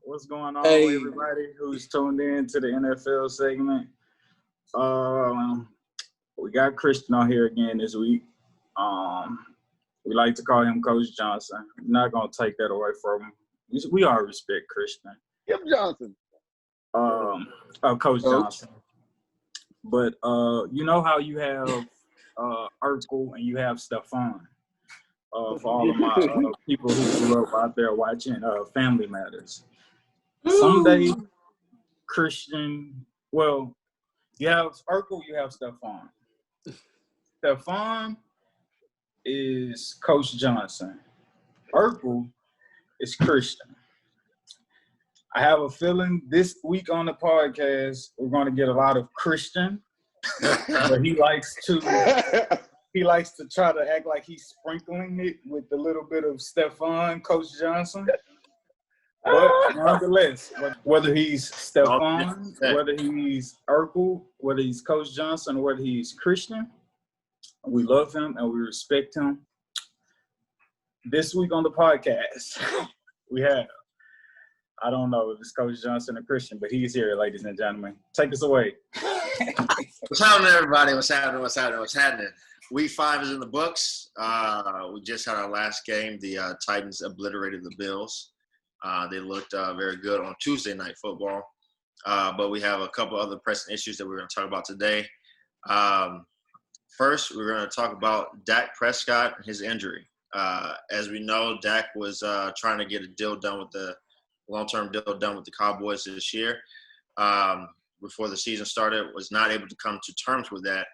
What's going on, Hey, everybody who's tuned in to the NFL segment? We got Christian on here again this week. We like to call him Coach Johnson. I'm not gonna take that away from him. We all respect Christian. Kim Johnson. Coach Johnson. But you know how you have Urkel and you have Stephon. For all of my people who grew up out there watching Family Matters. Someday, Christian, well, you have Urkel, you have Stephon. Stephon is Coach Johnson. Urkel is Christian. I have a feeling this week on the podcast, we're going to get a lot of Christian, but he likes to try to act like he's sprinkling it with a little bit of Stephon, Coach Johnson. But nonetheless, whether he's Stephon, whether he's Urkel, whether he's Coach Johnson, or whether he's Christian, we love him and we respect him. This week on the podcast, we have, I don't know if it's Coach Johnson or Christian, but he's here, ladies and gentlemen. Take us away. what's happening, everybody? What's happening? Week 5 is in the books. We just had our last game. The Titans obliterated the Bills. They looked very good on Tuesday Night Football. But we have a couple other pressing issues that we're going to talk about today. First, we're going to talk about Dak Prescott and his injury. As we know, Dak was trying to get a long-term deal done with the Cowboys this year. Before the season started, was not able to come to terms with that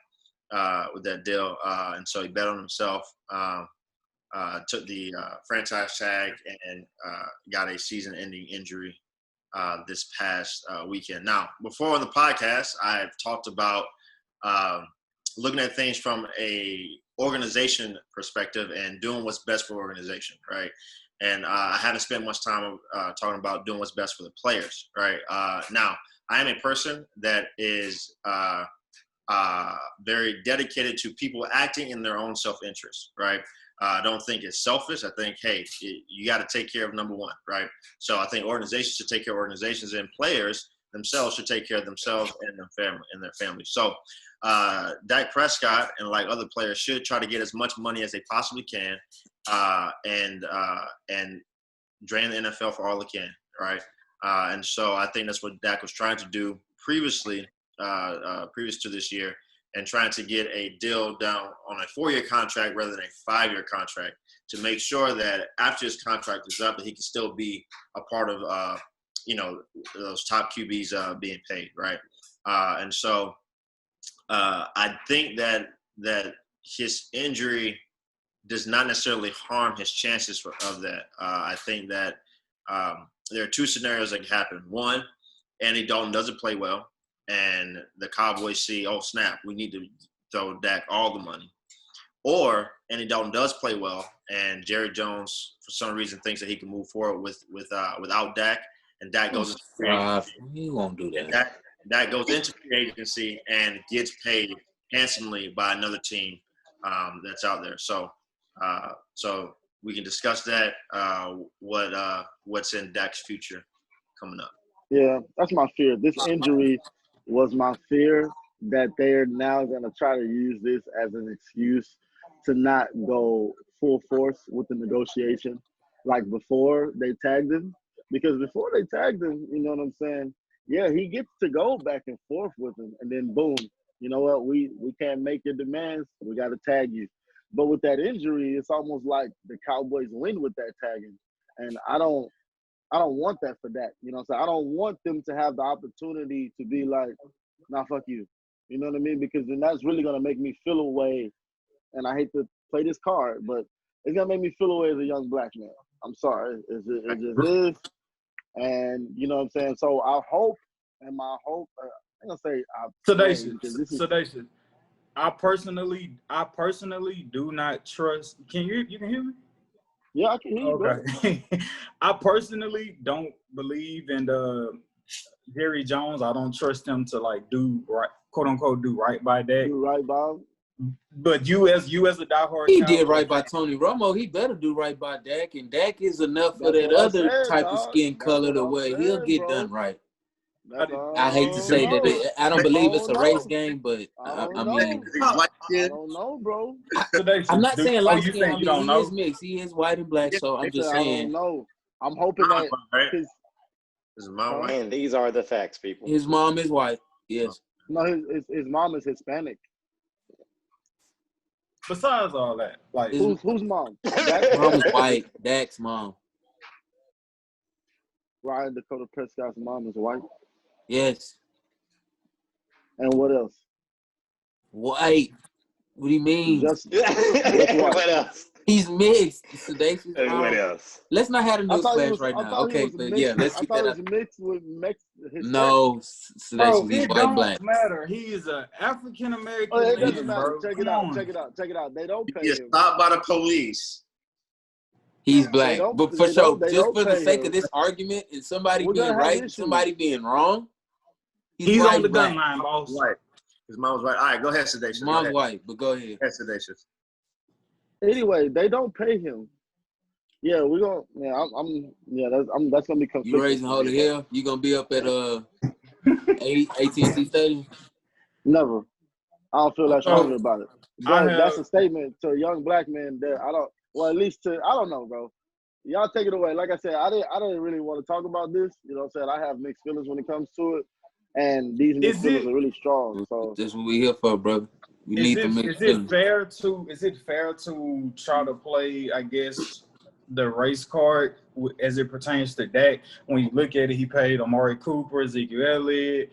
deal, and so he bet on himself. Took the franchise tag and got a season-ending injury this past weekend. Now, before on the podcast, I've talked about looking at things from a organization perspective and doing what's best for organization, right? And I haven't spent much time talking about doing what's best for the players, right? Now, I am a person that is very dedicated to people acting in their own self-interest, right? I don't think it's selfish. I think, hey, you got to take care of number one, right? So I think organizations should take care of organizations, and players themselves should take care of themselves and their family. So Dak Prescott and like other players should try to get as much money as they possibly can, and drain the NFL for all it can, right? And so I think that's what Dak was trying to do previous to this year, and trying to get a deal down on a 4-year contract rather than a 5-year contract to make sure that after his contract is up, that he can still be a part of, those top QBs being paid, right? And so I think that his injury does not necessarily harm his chances of that. I think that there are 2 scenarios that can happen. One, Andy Dalton doesn't play well, and the Cowboys see, oh, snap, we need to throw Dak all the money. Or Andy Dalton does play well, and Jerry Jones, for some reason, thinks that he can move forward without Dak, and Dak goes into free agency. He won't do that. Dak goes into free agency and gets paid handsomely by another team that's out there. So we can discuss that, what's in Dak's future coming up. Yeah, that's my fear. This injury was my fear, that they're now going to try to use this as an excuse to not go full force with the negotiation like before they tagged him. Because before they tagged him, you know what I'm saying? Yeah, he gets to go back and forth with him, and then boom, you know what? We can't make your demands. We got to tag you. But with that injury, it's almost like the Cowboys win with that tagging, and I don't want that for that. You know what I'm saying? I don't want them to have the opportunity to be like, nah, fuck you. You know what I mean? Because then that's really going to make me feel away. And I hate to play this card, but it's going to make me feel away as a young black man. I'm sorry. It just is. And you know what I'm saying? So I hope, I'm going to say, Sedation. I personally do not trust. You can hear me? Yeah, I can hear you. Okay. I personally don't believe in Jerry Jones. I don't trust him to do right, quote unquote, do right by Dak. Do right by him. But you as a diehard He Cowboy did right by fan, Tony Romo. He better do right by Dak, and Dak is enough for That's that what I other said, type of dog. skin That's color what to I'm where he'll saying, get bro. done right. That's I hate to all. say know. that I don't I believe it's don't a race know. game, but I I don't mean, know. He's white I kid. don't know, bro. I'm not saying light you skin. think I you mean, don't he know? is mixed. He is white and black. So I'm I just don't saying know. I'm hoping that Right? his His mom white. And these are the facts, people. his mom is white. Yes. no his mom is Hispanic. Besides all that, like His Whose mom? mom is white. Dak's mom. Ryan Dakota Prescott's mom is white. Yes. And what else? White. What do you mean? Just What else? He's mixed. Sedacious. What else? Let's not have a I news thought he flash was. right I now. thought he Okay, was but mixed. yeah, let's I get thought that it out. was mixed with Hispanic. No, bro, Sedacious. He's it white don't black. matter. He is an African American Oh, it man, doesn't matter. bro. Check Come it out. on. Check it out. Check it out. They don't He pay gets him. stopped by the police. He's They black. don't. But for They sure, don't. They just don't for the pay sake of him. this argument and somebody We're being gonna have right and issues. somebody being wrong, he's He's on white the black. gun line, boss. White. His mom's white. All right, go ahead, Sedacious. His Go mom's ahead. white, but go ahead. Go ahead, Sedacious. Anyway, they don't pay him. Yeah, we're gonna. Yeah, I'm. Yeah, that's gonna be conflicting. You raising for Holy me, Hill? You gonna be up at AT&T Stadium? Never. I don't feel that strongly about it. I But that's have- a statement to a young black man that I don't. Well, at least to I don't know, bro. Y'all take it away. Like I said, I didn't really want to talk about this. You know what I'm saying? I have mixed feelings when it comes to it, and these mixed feelings are really strong. So That's what we here for, brother. We need to make is it fair to try to play, I guess, the race card as it pertains to Dak? When you look at it, he paid Amari Cooper, Ezekiel Elliott,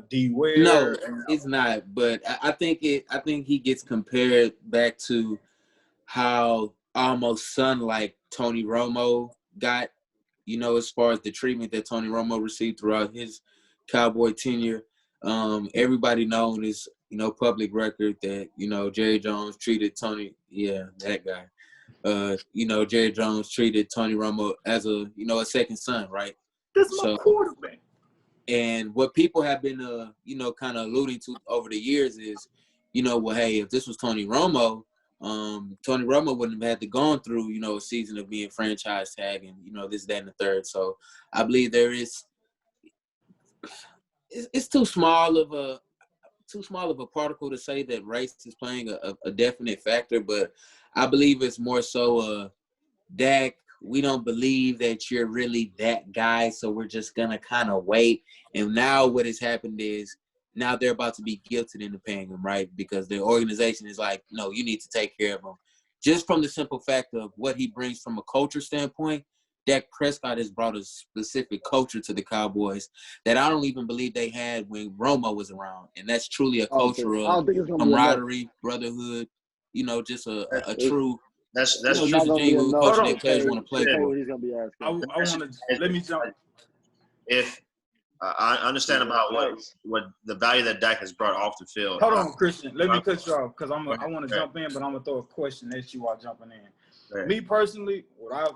D. Ware. No, it's not. But I think he gets compared back to how almost son-like Tony Romo got, you know, as far as the treatment that Tony Romo received throughout his Cowboy tenure. Everybody known is, you know, public record that, you know, Jerry Jones treated Tony, that guy. You know, Jerry Jones treated Tony Romo as a second son, right? That's my quarterback. And what people have been, you know, kind of alluding to over the years is, you know, well, hey, if this was Tony Romo wouldn't have had to gone through, you know, a season of being franchise tag and, you know, this, that, and the third. So I believe it's too small of a particle to say that race is playing a definite factor, but I believe it's more so Dak, we don't believe that you're really that guy, so we're just gonna kind of wait. And now what has happened is now they're about to be guilted into paying him, right? Because the organization is like, no, you need to take care of him. Just from the simple fact of what he brings from a culture standpoint, Dak Prescott has brought a specific culture to the Cowboys that I don't even believe they had when Romo was around. And that's truly a culture of camaraderie, brotherhood, you know, just a true – That's just true. a genuine culture that players want to play for. He's gonna be asking. I want to let me jump. If I understand about what the value that Dak has brought off the field. Hold on, Christian. Let me cut you off because I want to jump in, but I'm gonna throw a question at you while jumping in. Right. Me personally, what I've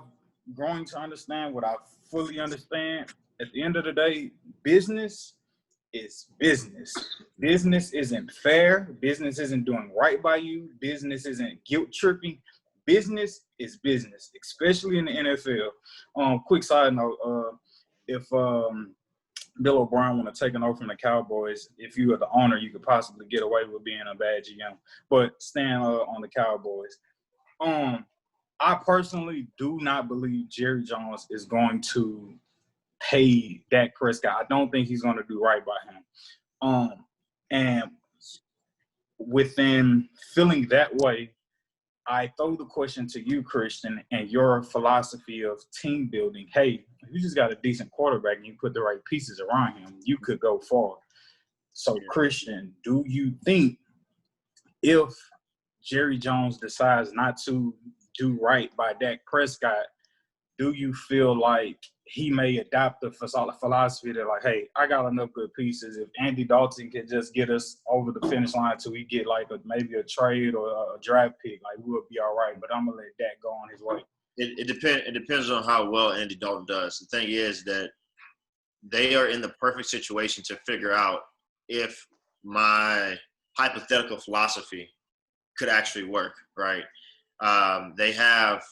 grown to understand, what I fully understand, at the end of the day, business is business. Business isn't fair. Business isn't doing right by you. Business isn't guilt tripping. Business is business, especially in the NFL. Quick side note, if Bill O'Brien want to take an over from the Cowboys, if you are the owner, you could possibly get away with being a bad GM. But staying on the Cowboys, I personally do not believe Jerry Jones is going to pay Dak Prescott. I don't think he's going to do right by him. And within feeling that way, I throw the question to you, Christian, and your philosophy of team building. Hey, if you just got a decent quarterback and you put the right pieces around him, you could go far. So, Christian, do you think if Jerry Jones decides not to do right by Dak Prescott, do you feel like he may adopt the philosophy that, like, hey, I got enough good pieces. If Andy Dalton can just get us over the finish line till we get like maybe a trade or a draft pick, like we'll be all right. But I'm gonna let Dak go on his way. It depends on how well Andy Dalton does. The thing is that they are in the perfect situation to figure out if my hypothetical philosophy could actually work, right? They have,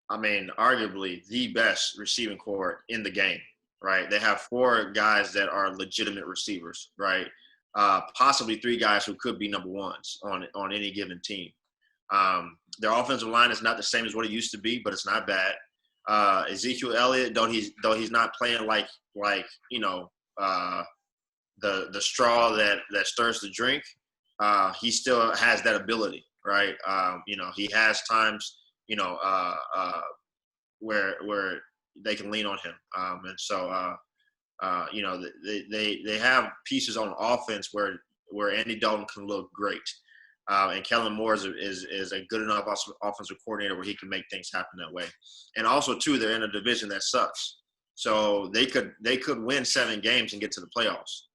I mean, arguably the best receiving core in the game, right? They have 4 guys that are legitimate receivers, right? Possibly 3 guys who could be number ones on any given team. Their offensive line is not the same as what it used to be, but it's not bad. Ezekiel Elliott, though he's not playing like you know, the straw that stirs the drink, he still has that ability, right? You know, he has times, you know, where they can lean on him, and so you know, they have pieces on offense where Andy Dalton can look great, and Kellen Moore is a good enough offensive coordinator where he can make things happen that way. And also too, they're in a division that sucks, so they could win 7 games and get to the playoffs,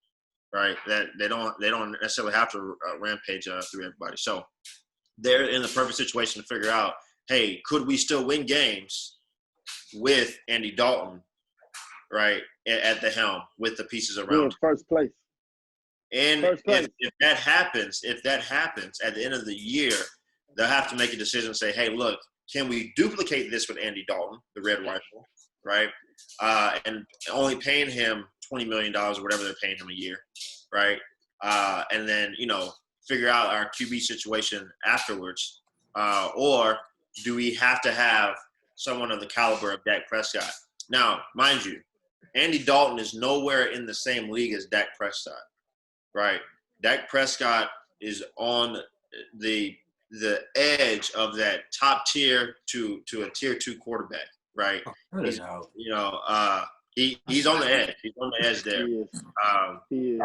right? That they don't necessarily have to rampage through everybody. So they're in the perfect situation to figure out, hey, could we still win games with Andy Dalton, right, at the helm with the pieces We're around in first place. And First place. if that happens at the end of the year, they'll have to make a decision and say, hey, look, can we duplicate this with Andy Dalton, the Red Rifle, right? And only paying him $20 million or whatever they're paying him a year, right? And then, you know, figure out our QB situation afterwards. Or do we have to have someone of the caliber of Dak Prescott? Now, mind you, Andy Dalton is nowhere in the same league as Dak Prescott, right? Dak Prescott is on the edge of that top tier to a tier 2 quarterback, right? He's, you know, he's on the edge. He's on the edge there. He is.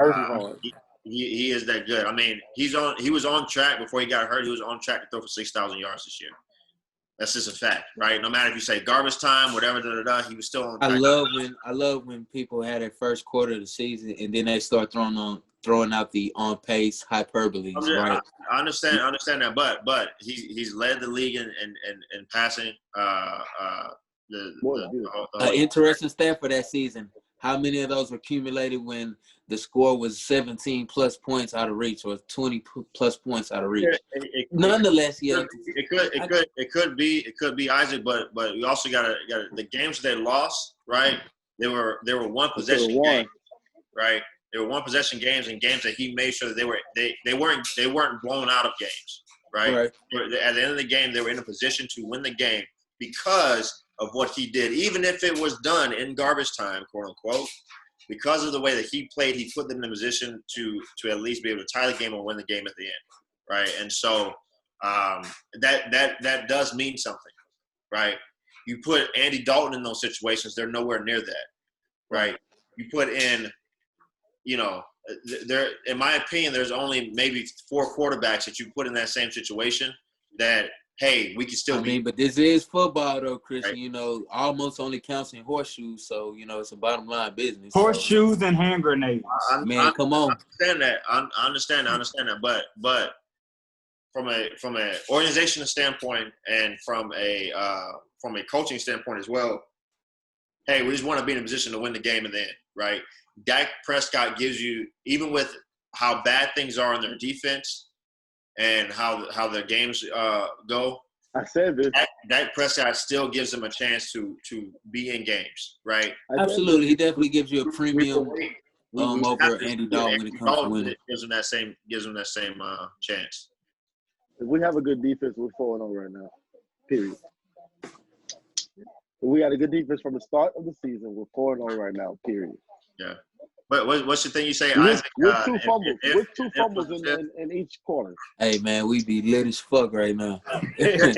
He is that good. I mean, he was on track before he got hurt. He was on track to throw for 6,000 yards this year. That's just a fact, right? No matter if you say garbage time, whatever, he was still on track. I love when people had their first quarter of the season and then they start throwing out the on pace hyperbole. Right? I understand that, but he's led the league in passing. Interesting stat for that season. How many of those were accumulated when the score was 17 plus points out of reach or 20 plus points out of reach? Nonetheless, it could be Isaac, but we also got the games they lost, right? They were one possession games, right? They were one possession games and games that he made sure that they weren't blown out of games, right? At the end of the game, they were in a position to win the game because of what he did, even if it was done in garbage time, quote unquote. Because of the way that he played, he put them in a position to at least be able to tie the game or win the game at the end, right? And so that does mean something, right? You put Andy Dalton in those situations, they're nowhere near that, right? You put in, you know, there, in my opinion, there's only maybe 4 quarterbacks that you put in that same situation that, hey, we can still beat. But this is football, though, Christian. Right. You know, almost only counts in horseshoes, so, you know, it's a bottom line business. Horseshoes and hand grenades. Come on. I understand that. But from an organizational standpoint and from a coaching standpoint as well, hey, we just want to be in a position to win the game in the end, right? Dak Prescott gives you, even with how bad things are in their defense and how their games go. I said this. Dak Prescott still gives them a chance to be in games, right? Absolutely, he definitely gives you a premium over Andy Dalton when it comes to winning. Gives them that same chance. If we have a good defense, we're 4-0 right now. Period. If we got a good defense from the start of the season, we're 4-0 right now. Period. Yeah. But what's the thing you say, with, Isaac? With two fumbles in each quarter. Hey, man, we be lit as fuck right now. Yeah.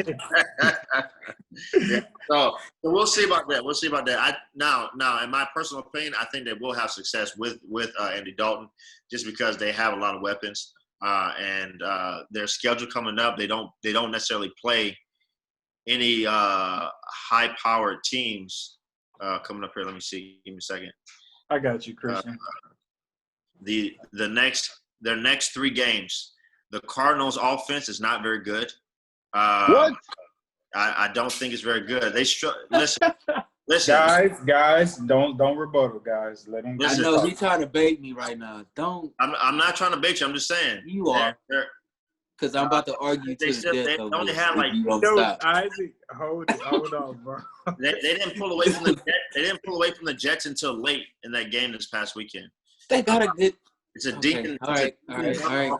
So we'll see about that. Now, in my personal opinion, I think they will have success with Andy Dalton, just because they have a lot of weapons and their schedule coming up. They don't necessarily play any high-powered teams coming up here. Let me see. Give me a second. I got you, Christian. Their next 3 games, the Cardinals' offense is not very good. What? I don't think it's very good. Listen. Guys, don't rebuttal, guys. Let him. I know he's trying to bait me right now. Don't. I'm not trying to bait you. I'm just saying. You are. Because I'm about to argue They to the death they of only this had if like you don't Yo, stop. Isaac, hold on, bro. they didn't pull away from the Jets. They didn't pull away from the Jets until late in that game this past weekend. They got a good. It's a Okay. Deacon. All right.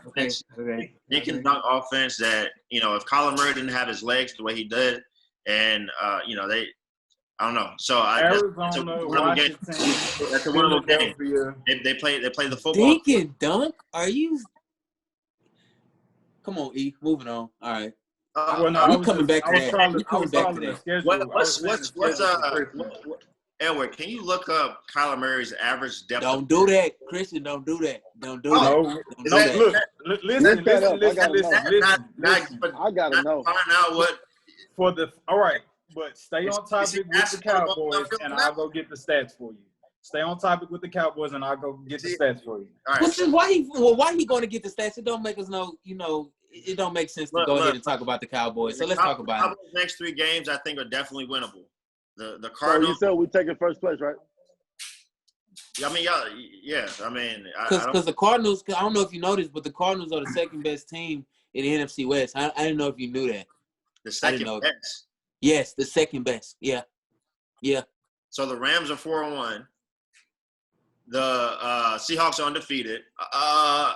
Offense. Okay. Deacon dunk offense that if Kyler Murray didn't have his legs the way he did, and I don't know. So Arizona, Washington, that's a winnable game. Philadelphia. They play the football. Deacon dunk? Are you? Come on, E. Moving on. All right. Well, no, We coming back to that. We coming back to the that. schedule. Edward, can you look up Kyler Murray's average depth? Don't do that, Christian. Don't do that. Don't do that. No, Don't do that. look, listen. I gotta know. Find out what All right, but stay on topic with the Cowboys, and I'll go get the stats for you. Stay on topic with the Cowboys, and I'll go get the stats for you. All right. Which is why he going to get the stats? It don't make us know. It don't make sense to go ahead and talk about the Cowboys. So let's talk about it. The next 3 games, I think, are definitely winnable. The So Cardinals. you said we taking first place, right? I mean, yeah. I mean, because the Cardinals. I don't know if you noticed, but the Cardinals are the second best team in the NFC West. I didn't know if you knew that. The second best. Yes, the second best. Yeah. So the Rams are 4-1. The Seahawks are undefeated. I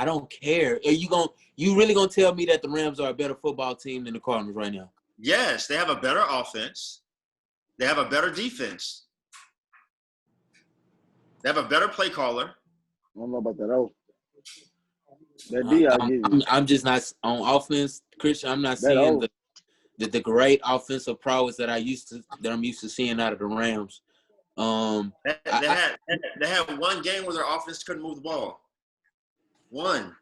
don't care. You really gonna tell me that the Rams are a better football team than the Cardinals right now? Yes, they have a better offense. They have a better defense. They have a better play caller. I don't know about that. Oh, that D I give you. I'm just not on offense, Christian. I'm not seeing the great offensive prowess that I'm used to seeing out of the Rams. They had one game where their offense couldn't move the ball. One.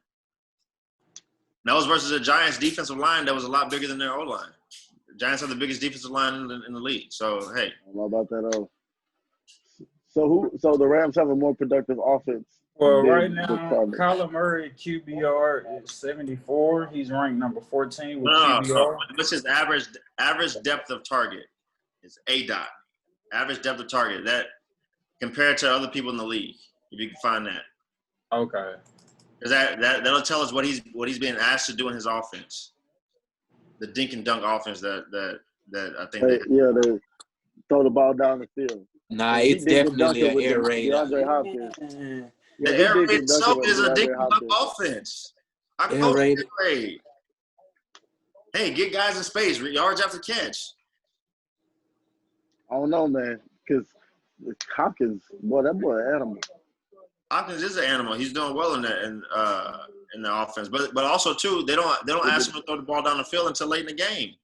That was versus a Giants defensive line that was a lot bigger than their O-line. The Giants have the biggest defensive line in the league. So, hey. I don't know about that. Oh. So the Rams have a more productive offense. Well, right now, Kyler Murray QBR is 74. He's ranked number 14 with QBR. What's his average depth of target? It's A-dot. Average depth of target. That compared to other people in the league, if you can find that. Okay. Because that'll tell us what he's being asked to do in his offense. The dink and dunk offense that I think they throw the ball down the field. Nah, it's definitely an air raid. DeAndre Hopkins. The air raid itself is a dink and dunk offense. I call it air raid. Hey, get guys in space, yards after catch. I don't know, man, because Hopkins, boy, that boy an animal. Hopkins is an animal. He's doing well in the offense, but also too, they don't ask him to throw the ball down the field until late in the game.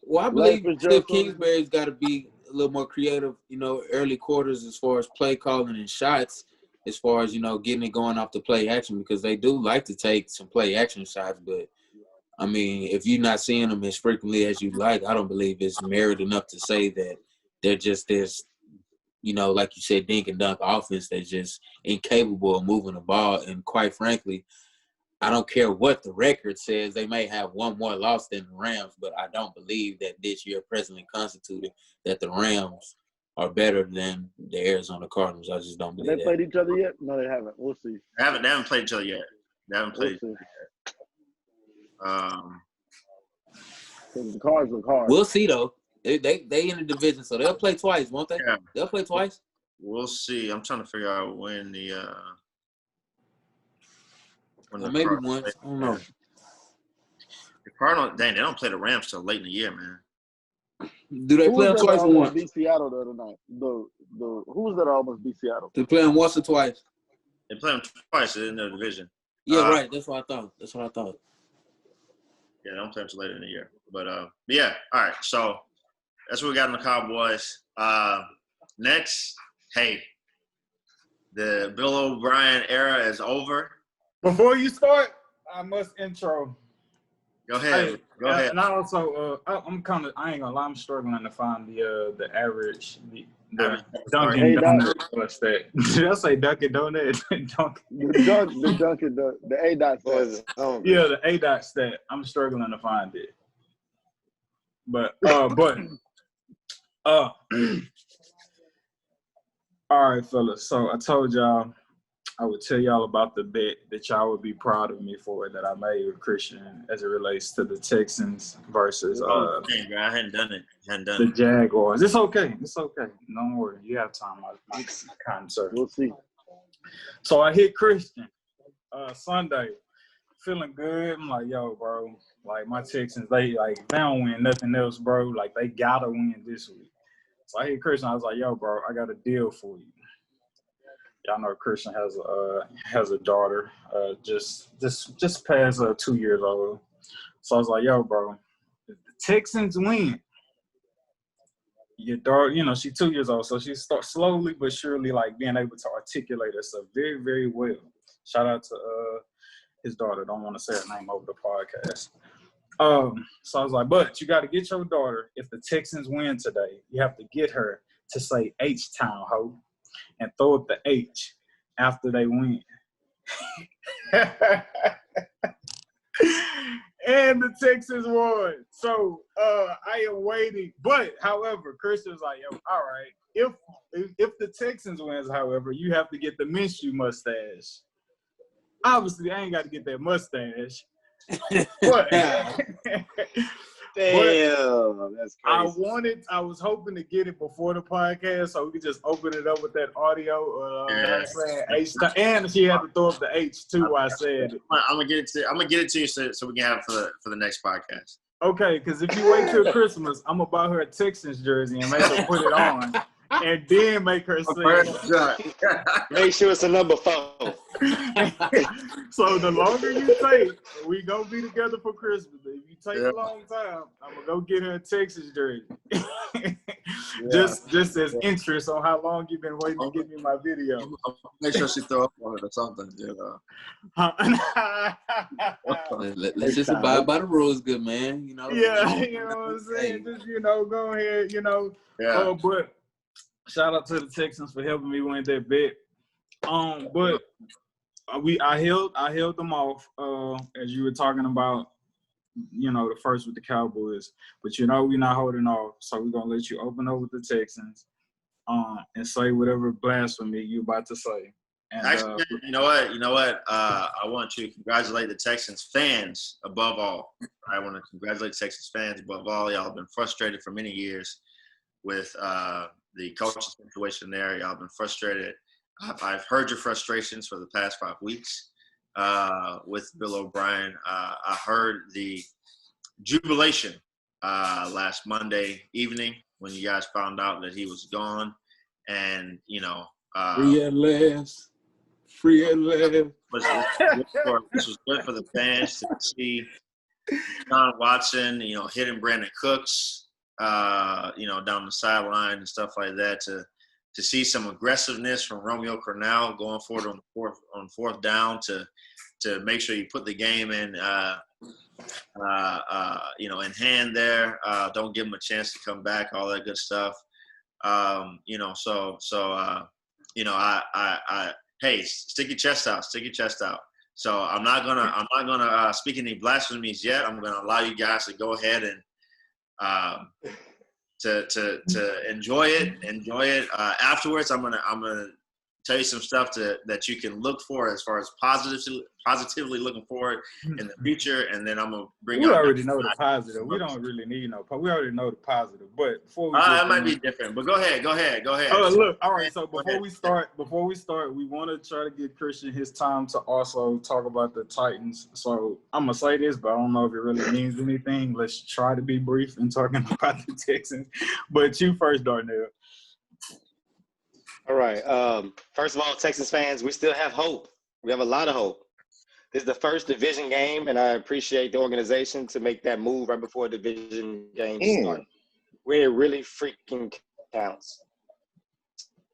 Well, I believe Cliff Kingsbury's got to be a little more creative, early quarters as far as play calling and shots, as far as getting it going off the play action, because they do like to take some play action shots, but. I mean, if you're not seeing them as frequently as you like, I don't believe it's merit enough to say that they're just this, like you said, dink and dunk offense that's just incapable of moving the ball. And quite frankly, I don't care what the record says. They may have one more loss than the Rams, but I don't believe that this year presently constituted that the Rams are better than the Arizona Cardinals. I just don't believe that. They played each other yet? No, they haven't. We'll see. They haven't played each other yet. They haven't played. We'll see. The Cards look hard. We'll see though. They in the division, so they'll play twice, won't they? Yeah. They'll play twice. We'll see. I'm trying to figure out when maybe once. I don't know. The Cardinals, dang, they don't play the Rams till late in the year, man. Do they play them twice or once? Beat Seattle the other night. Who was that almost beat Seattle? They play them once or twice. They play them twice in their division. Yeah, right. That's what I thought. Yeah, they don't play until later in the year. But yeah, all right. So that's what we got in the Cowboys. Next, hey, the Bill O'Brien era is over. Before you start, I must intro. Go ahead. Go ahead. And I also, I ain't gonna lie, I'm struggling to find the average, the Dunkin' Donuts stat. Did I say Dunkin' Donuts? The A-dot stat. Yeah, the A-dot stat. I'm struggling to find it. But all right, fellas. So I told y'all I would tell y'all about the bet that y'all would be proud of me for that I made with Christian as it relates to the Texans versus Dang, bro, I hadn't done it. the Jaguars. It's okay. It's okay. Don't worry. You have time, my kind sir. We'll see. So I hit Christian Sunday, feeling good. I'm like, yo, bro, like my Texans, they don't win nothing else, bro. Like they gotta win this week. So I hit Christian. I was like, yo, bro, I got a deal for you. Y'all know Christian has a daughter, just past 2 years old. So I was like, yo, bro, if the Texans win, your daughter, you know, she's 2 years old, so she starts slowly but surely like being able to articulate herself very, very well. Shout out to his daughter. Don't want to say her name over the podcast. So I was like, but you got to get your daughter. If the Texans win today, you have to get her to say H-Town, ho, and throw up the H after they win. And the Texans won. So I am waiting. But, however, Christian was like, yo, all right. If the Texans wins, however, you have to get the Minshew mustache. Obviously, I ain't got to get that mustache. But, Damn, that's crazy. I was hoping to get it before the podcast so we could just open it up with that audio. H, and she had to throw up the H too while I said it. I'm gonna get it to you so we can have it for the next podcast. Okay, because if you wait till Christmas, I'm gonna buy her a Texans jersey and make her put it on, and then make her sing. Make sure it's a number 4. So the longer you take, we gonna be together for Christmas. If you take a long time, I'm gonna go get her a Texas jersey. Just as interest on how long you've been waiting to give me my video. Make sure she throw up on it or something. You know. Let's just abide by the rules, good man. You know. Yeah, you know what I'm saying. Just go ahead. Yeah. But shout out to the Texans for helping me win that bet. But I held them off as you were talking about, the first with the Cowboys. But we're not holding off, so we're gonna let you open up with the Texans, and say whatever blasphemy you about to say. And, actually, you know what? I want to congratulate the Texans fans above all. I want to congratulate the Texans fans above all. Y'all have been frustrated for many years with the coaching situation there. Y'all have been frustrated. I've heard your frustrations for the past 5 weeks with Bill O'Brien. I heard the jubilation last Monday evening when you guys found out that he was gone. And, free at last. This was good for the fans to see John Watson, hitting Brandon Cooks, down the sideline and stuff like that, to see some aggressiveness from Romeo Cornell going forward on fourth down to make sure you put the game in hand there. Don't give him a chance to come back, all that good stuff. Hey, stick your chest out. So I'm not gonna speak any blasphemies yet. I'm gonna allow you guys to go ahead and to enjoy it. Afterwards, I'm gonna tell you some stuff that you can look for as far as positively looking forward in the future, and then I'm gonna bring. We already know the positive. We don't really need we already know the positive. But before we that might be different. But go ahead. Oh, look, all right. So before we start, we want to try to give Christian his time to also talk about the Titans. So I'm gonna say this, but I don't know if it really means anything. Let's try to be brief in talking about the Texans. But you first, Darnell. All right. First of all, Texas fans, we still have hope. We have a lot of hope. This is the first division game, and I appreciate the organization to make that move right before the division game start. Where it really freaking counts.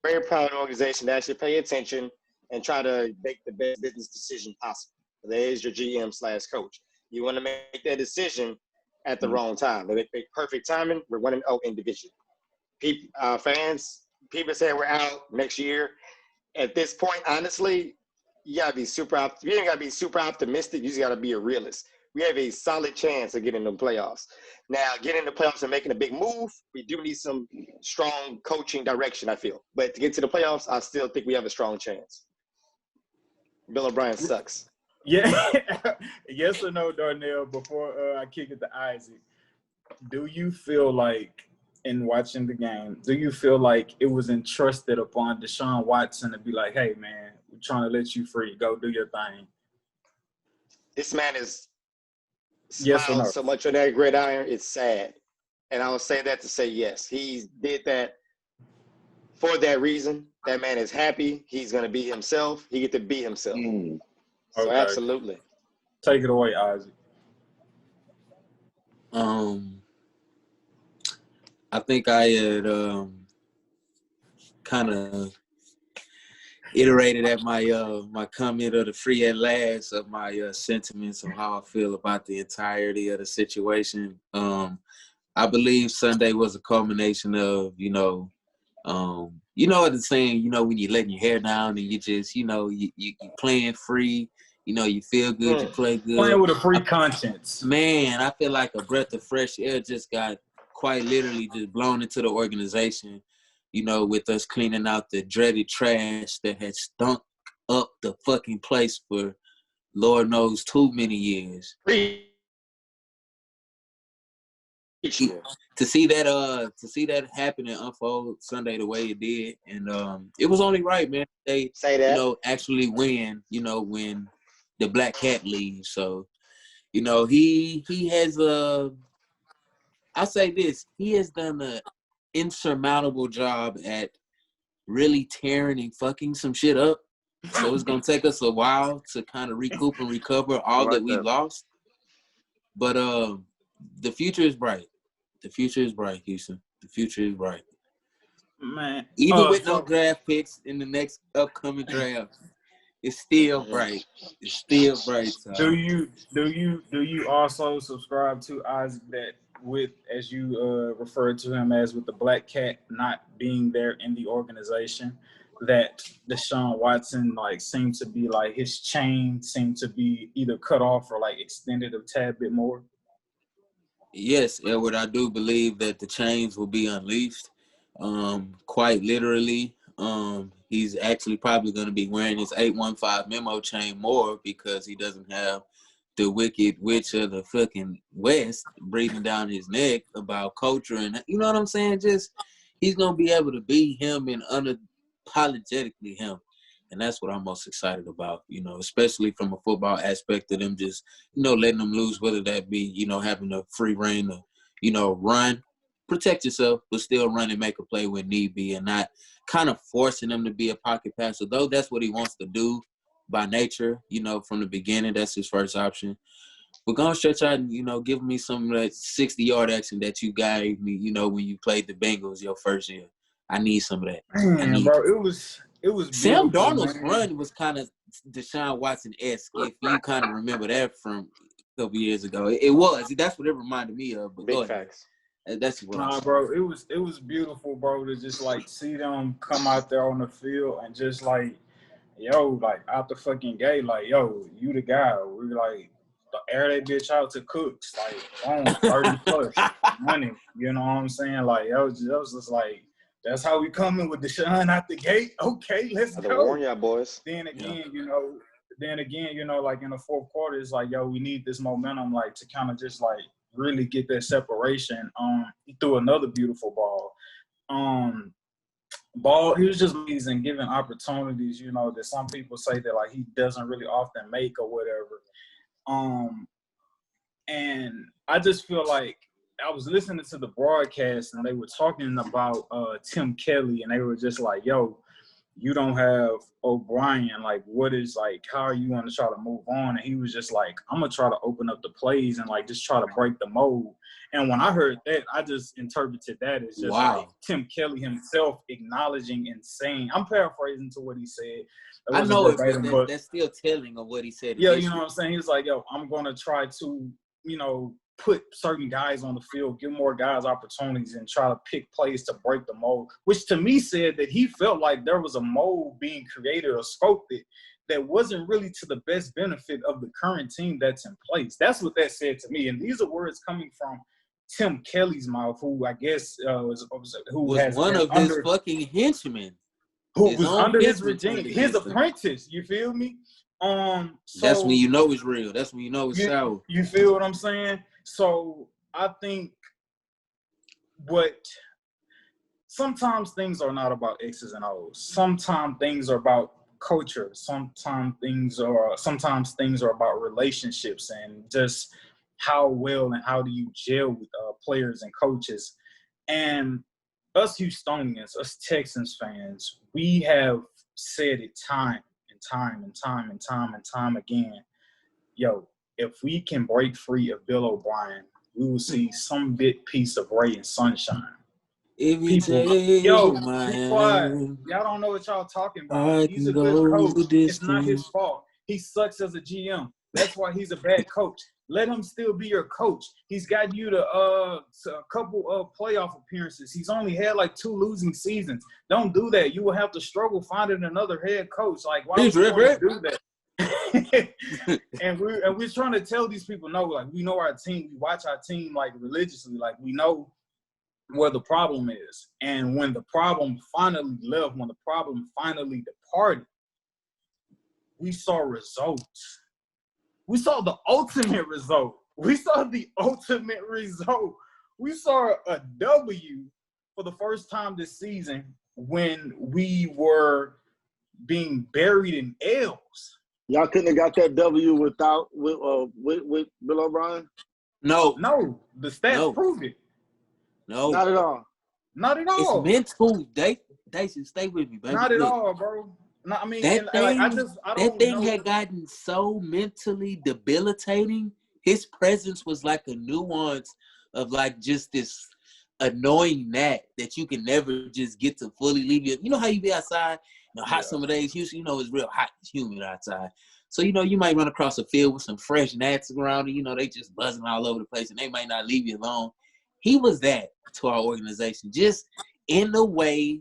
Very proud of the organization to actually pay attention and try to make the best business decision possible. There's your GM/coach. You want to make that decision at the wrong time. They make perfect timing. We're 1-0 in division. Fans, people say we're out next year. At this point, honestly, you ain't gotta be super optimistic. You just gotta be a realist. We have a solid chance of getting in the playoffs. Now, getting in the playoffs and making a big move, we do need some strong coaching direction, I feel. But to get to the playoffs, I still think we have a strong chance. Bill O'Brien sucks. Yeah. Yes or no, Darnell, before I kick it to Isaac. Do you feel like, in watching the game, do you feel like it was entrusted upon Deshaun Watson to be like, hey, man, we're trying to let you free. Go do your thing? This man is Yes or smiled no? so much on that gridiron, it's sad. And I will say that to say yes. He did that for that reason. That man is happy. He's going to be himself. He get to be himself. So Okay. absolutely. Take it away, Isaac. I think I had kind of iterated at my my comment of the free at last of my sentiments of how I feel about the entirety of the situation. I believe Sunday was a culmination of, what the saying, when you're letting your hair down and you just, you playing free, you feel good, you play good. Playing with a free conscience. Man, I feel like a breath of fresh air just got quite literally just blown into the organization, with us cleaning out the dreaded trash that had stunk up the fucking place for Lord knows too many years. To see that happen and unfold Sunday the way it did, and it was only right, man. They say that, actually win, when the black cat leaves. So, he has I'll say this: he has done an insurmountable job at really tearing and fucking some shit up. So it's gonna take us a while to kind of recoup and recover all that we lost. But the future is bright. The future is bright, Houston. The future is bright. Man. Even with no draft picks in the next upcoming draft, it's still bright. It's still bright. So. Do you also subscribe to Isaac that with, as you referred to him as, with the black cat not being there in the organization, that Deshaun Watson seemed to be his chain seemed to be either cut off or extended a tad bit more? Yes, Edward, I do believe that the chains will be unleashed. Quite literally. He's actually probably going to be wearing his 815 memo chain more because he doesn't have the wicked witch of the fucking West breathing down his neck about culture. And you know what I'm saying? Just, he's going to be able to be him and unapologetically him. And that's what I'm most excited about, especially from a football aspect of them just, letting them lose, whether that be, having a free reign to, run, protect yourself, but still run and make a play when need be, and not kind of forcing them to be a pocket passer, though that's what he wants to do by nature, from the beginning. That's his first option. We're going to stretch out and, give me some of that 60-yard action that you gave me, when you played the Bengals your first year. I need some of that. Man, bro, it was Sam Darnold's run was kind of Deshaun Watson-esque, if you kind of remember that from a couple years ago. It was. That's what it reminded me of. But big facts. That's what Nah, bro, it was beautiful, bro, to just see them come out there on the field and just out the fucking gate, you the guy. We air that bitch out to Cooks, boom, 30 plus money. You know what I'm saying? It was just that's how we coming with Deshaun out the gate. Okay, let's go. Warn y'all boys. Then again, in the fourth quarter, it's we need this momentum, to kind of just really get that separation. He threw another beautiful ball. He was just amazing, giving opportunities, that some people say that he doesn't really often make or whatever. And I just feel I was listening to the broadcast and they were talking about Tim Kelly, and they were just you don't have O'Brien. What is how are you going to try to move on? And he was just I'm going to try to open up the plays and just try to break the mold. And when I heard that, I just interpreted that as just Tim Kelly himself acknowledging and saying, I'm paraphrasing to what he said. I know it, but that's still telling of what he said. Yeah, you know what I'm saying? He was I'm going to try to, put certain guys on the field, give more guys opportunities, and try to pick plays to break the mold, which to me said that he felt like there was a mold being created or sculpted that wasn't really to the best benefit of the current team that's in place. That's what that said to me. And these are words coming from Tim Kelly's mouth, who I guess was one of his fucking henchmen. Who was under his regime, his apprentice, you feel me? That's when So you know it's real. That's when you know it's sour. you feel what I'm saying? So I think sometimes things are not about X's and O's. Sometimes things are about culture. Sometimes things are about relationships and just how well and how do you gel with players and coaches. And us Houstonians, us Texans fans, we have said it time and time and time and time and time again. Yo, if we can break free of Bill O'Brien, we will see some bit piece of ray and sunshine. People, yo, be quiet. Y'all don't know what y'all talking about. He's a good coach. It's not his fault. He sucks as a GM. That's why he's a bad coach. Let him still be your coach. He's got you to a couple of playoff appearances. He's only had like 2 losing seasons. Don't do that. You will have to struggle finding another head coach. Like, why would you want to do that? and we're trying to tell these people, no, like, we know our team. We watch our team like religiously. Like, we know where the problem is. And when the problem finally left, when the problem finally departed, we saw results. We saw the ultimate result. We saw the ultimate result. We saw a W for the first time this season when we were being buried in L's. Y'all couldn't have got that W with Bill O'Brien? No, the stats prove it. No, not at all. Not at all. It's mental. They should stay with me, baby. Not at all, bro. No, I mean, that thing had gotten so mentally debilitating. His presence was like a nuance of like just this annoying gnat that you can never just get to fully leave you. You know how you be outside, hot summer days, Houston, it's real hot, it's humid outside. So, you might run across a field with some fresh gnats around and, they just buzzing all over the place and they might not leave you alone. He was that to our organization, just in a way,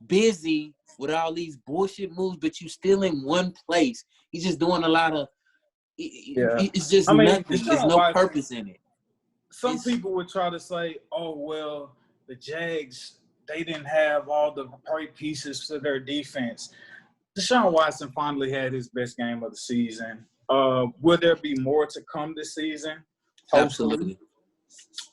busy with all these bullshit moves, but you still in one place. He's just doing a lot of it's just nothing. There's no purpose in it. Some people would try to say, oh, well, the Jags, they didn't have all the right pieces to their defense. Deshaun Watson finally had his best game of the season. Will there be more to come this season? Absolutely.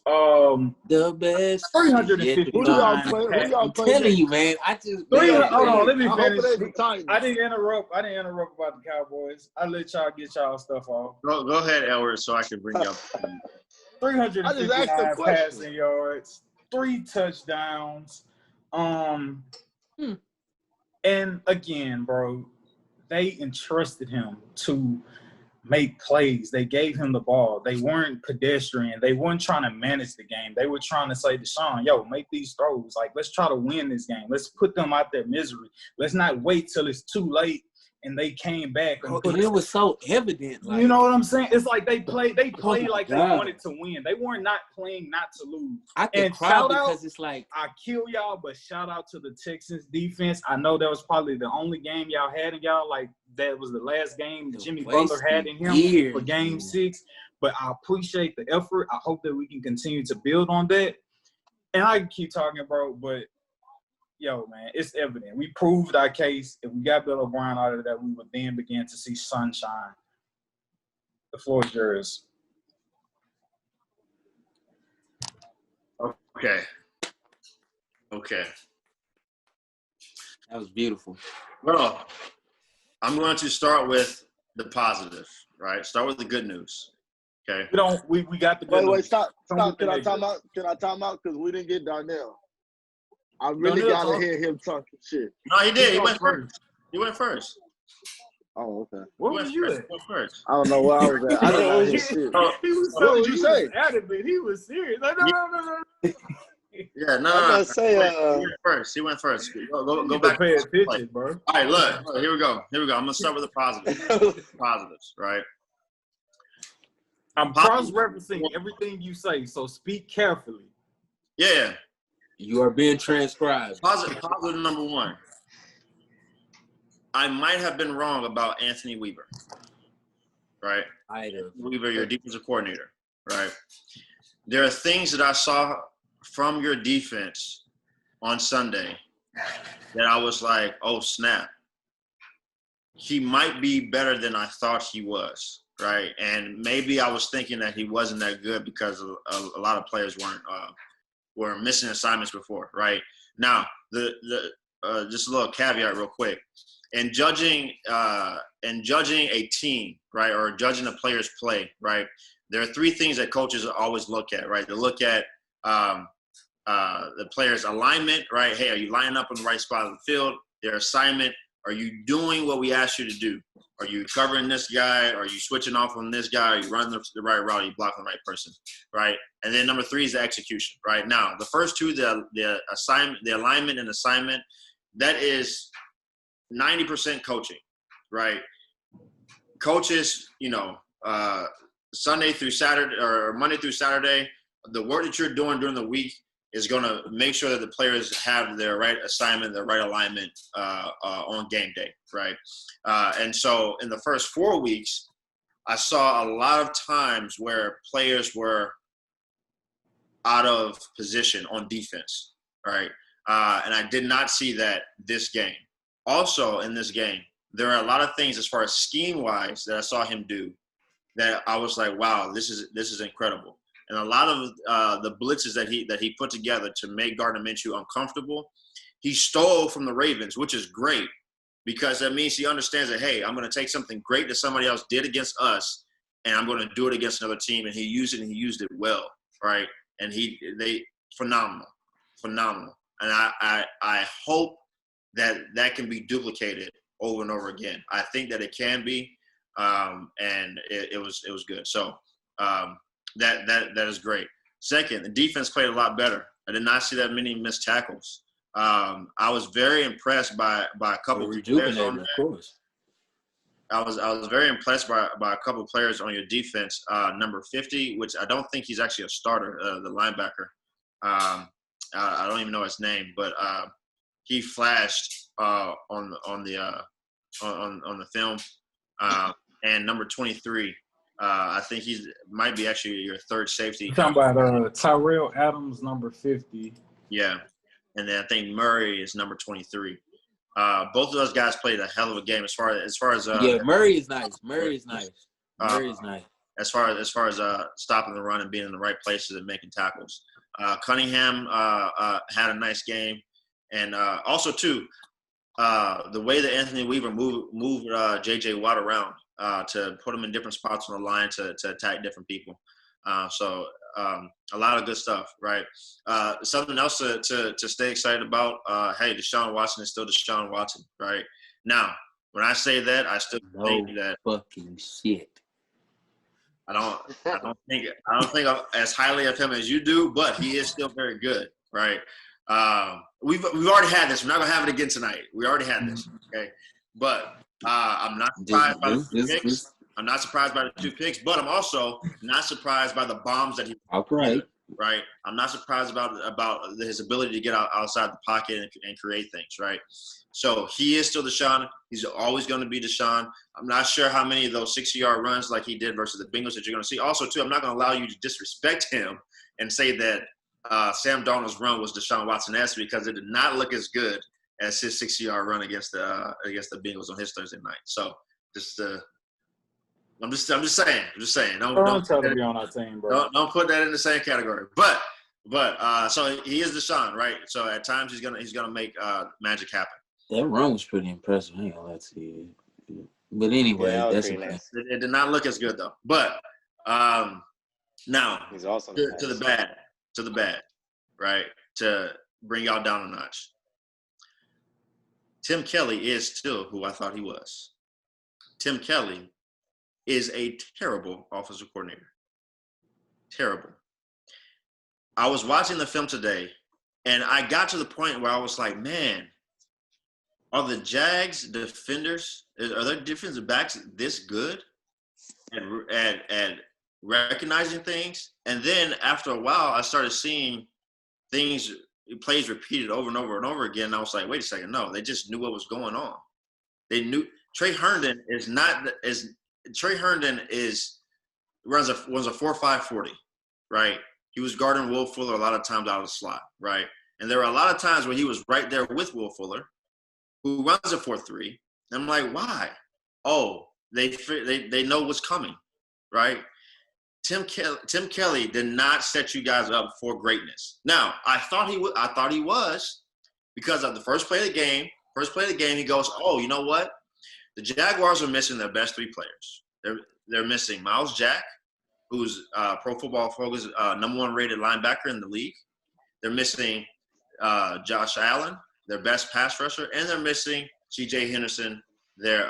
The best 350. Who y'all play? I'm telling you, man. Hold on, let me finish. I didn't interrupt about the Cowboys. I let y'all get y'all stuff off. Go ahead, Elward, so I can bring you up. 359 passing yards, 3 touchdowns. And again, bro, they entrusted him to make plays. They gave him the ball. They weren't pedestrian. They weren't trying to manage the game. They were trying to say, Deshaun, yo, make these throws. Like, let's try to win this game. Let's put them out their misery. Let's not wait till it's too late and they came back. It was so evident. Like, you know what I'm saying? It's like they played like they wanted to win. They were not playing not to lose. I can cry because it's like I kill y'all, but shout out to the Texans defense. I know that was probably the only game y'all had in y'all. Like, that was the last game Jimmy Butler had in him for Game 6. But I appreciate the effort. I hope that we can continue to build on that. And I can keep talking, bro, but yo, man, it's evident. We proved our case. If we got Bill O'Brien out of that, we would then begin to see sunshine. The floor is yours. Okay. That was beautiful. Well, I'm going to start with the positive, right? Start with the good news. Okay. We got the good news. Wait, stop. Can I time out? Because we didn't get Darnell. I really got to hear him talking shit. No, he did. He went first. Oh, okay. Where was you at? First. I don't know where I was at. I didn't hear shit. What did you say? He was serious. No. Yeah, no. He went first. Go back. Pay attention, bro. All right, look. Here we go. I'm going to start with the positives. Positives, right? I'm cross-referencing everything you say, so speak carefully. Yeah. You are being transcribed. Positive number 1. I might have been wrong about Anthony Weaver, right? Weaver, your defensive coordinator, right? There are things that I saw from your defense on Sunday that I was like, oh, snap. he might be better than I thought he was, right? And maybe I was thinking that he wasn't that good because a lot of players were missing assignments before, right? Now, just a little caveat real quick. In judging a team, right, or judging a player's play, right, there are three things that coaches always look at, right? They look at the player's alignment, right? Hey, are you lining up in the right spot of the field? Their assignment. Are you doing what we asked you to do? Are you covering this guy? Are you switching off on this guy? Are you running the right route? Are you blocking the right person, right? And then number three is the execution, right? Now, the first two, the assignment, the alignment and assignment, that is 90% coaching, right? Coaches, Sunday through Saturday or Monday through Saturday, the work that you're doing during the week is going to make sure that the players have their right assignment, their right alignment on game day, right? And so in the first 4 weeks, I saw a lot of times where players were out of position on defense, right? And I did not see that this game. Also in this game, there are a lot of things as far as scheme-wise that I saw him do that I was like, wow, this is incredible. And a lot of the blitzes that he put together to make Gardner Minshew uncomfortable, he stole from the Ravens, which is great because that means he understands that, hey, I'm going to take something great that somebody else did against us, and I'm going to do it against another team. And he used it, and he used it well, right? And they phenomenal. And I hope that can be duplicated over and over again. I think that it can be, and it was good. So. That is great. Second, the defense played a lot better. I did not see that many missed tackles. I was very impressed by a couple of players on there. Of course. I was very impressed by a couple of players on your defense. Number 50, which I don't think he's actually a starter, the linebacker. I don't even know his name, but he flashed on the film. And number 23. I think might be actually your third safety. You're talking about Tyrell Adams, number 50. Yeah. And then I think Murray is number 23. Both of those guys played a hell of a game as far as Murray is nice. Murray is nice. As far as stopping the run and being in the right places and making tackles. Cunningham had a nice game. And also too, the way that Anthony Weaver moved J.J. Watt around. To put them in different spots on the line to attack different people. So a lot of good stuff, right? Something else to stay excited about, hey, Deshaun Watson is still Deshaun Watson, right? Now, when I say that, I still think that fucking shit. I don't think as highly of him as you do, but he is still very good, right? We've already had this. We're not gonna have it again tonight. We already had this, okay? But I'm not surprised by the 2 picks. I'm not surprised by the 2 picks, but I'm also not surprised by the bombs that he. Right. Right. I'm not surprised about his ability to get outside the pocket and create things. Right. So he is still Deshaun. He's always going to be Deshaun. I'm not sure how many of those 60-yard runs like he did versus the Bengals that you're going to see. Also, too, I'm not going to allow you to disrespect him and say that Sam Darnold's run was Deshaun Watson-esque because it did not look as good as his 60-yard run against the Bengals on his Thursday night. So I'm just saying. Don't tell to be on our team, bro. Don't put that in the same category. But so he is Deshaun, right? So at times he's gonna make magic happen. That run was pretty impressive. I ain't gonna lie to you. But anyway, that's okay. Nice. It did not look as good though. But now he's also to the bad, right? To bring y'all down a notch. Tim Kelly is still who I thought he was. Tim Kelly is a terrible offensive coordinator. Terrible. I was watching the film today, and I got to the point where I was like, man, are the Jags defenders, are their defensive backs this good at recognizing things? And then after a while, I started seeing plays repeated over and over and over again. And I was like, wait a second, no, they just knew what was going on. They knew Trey Herndon runs a 4.5 40, right? He was guarding Will Fuller a lot of times out of the slot, right? And there were a lot of times when he was right there with Will Fuller, who runs a 4.3. And I'm like, why? oh, they know what's coming, right? Tim Kelly did not set you guys up for greatness. Now, I thought he was because of the first play of the game. First play of the game, he goes, oh, you know what? The Jaguars are missing their best 3 players. They're missing Miles Jack, who's Pro Football Focus #1 rated linebacker in the league. They're missing Josh Allen, their best pass rusher, and they're missing C.J. Henderson, their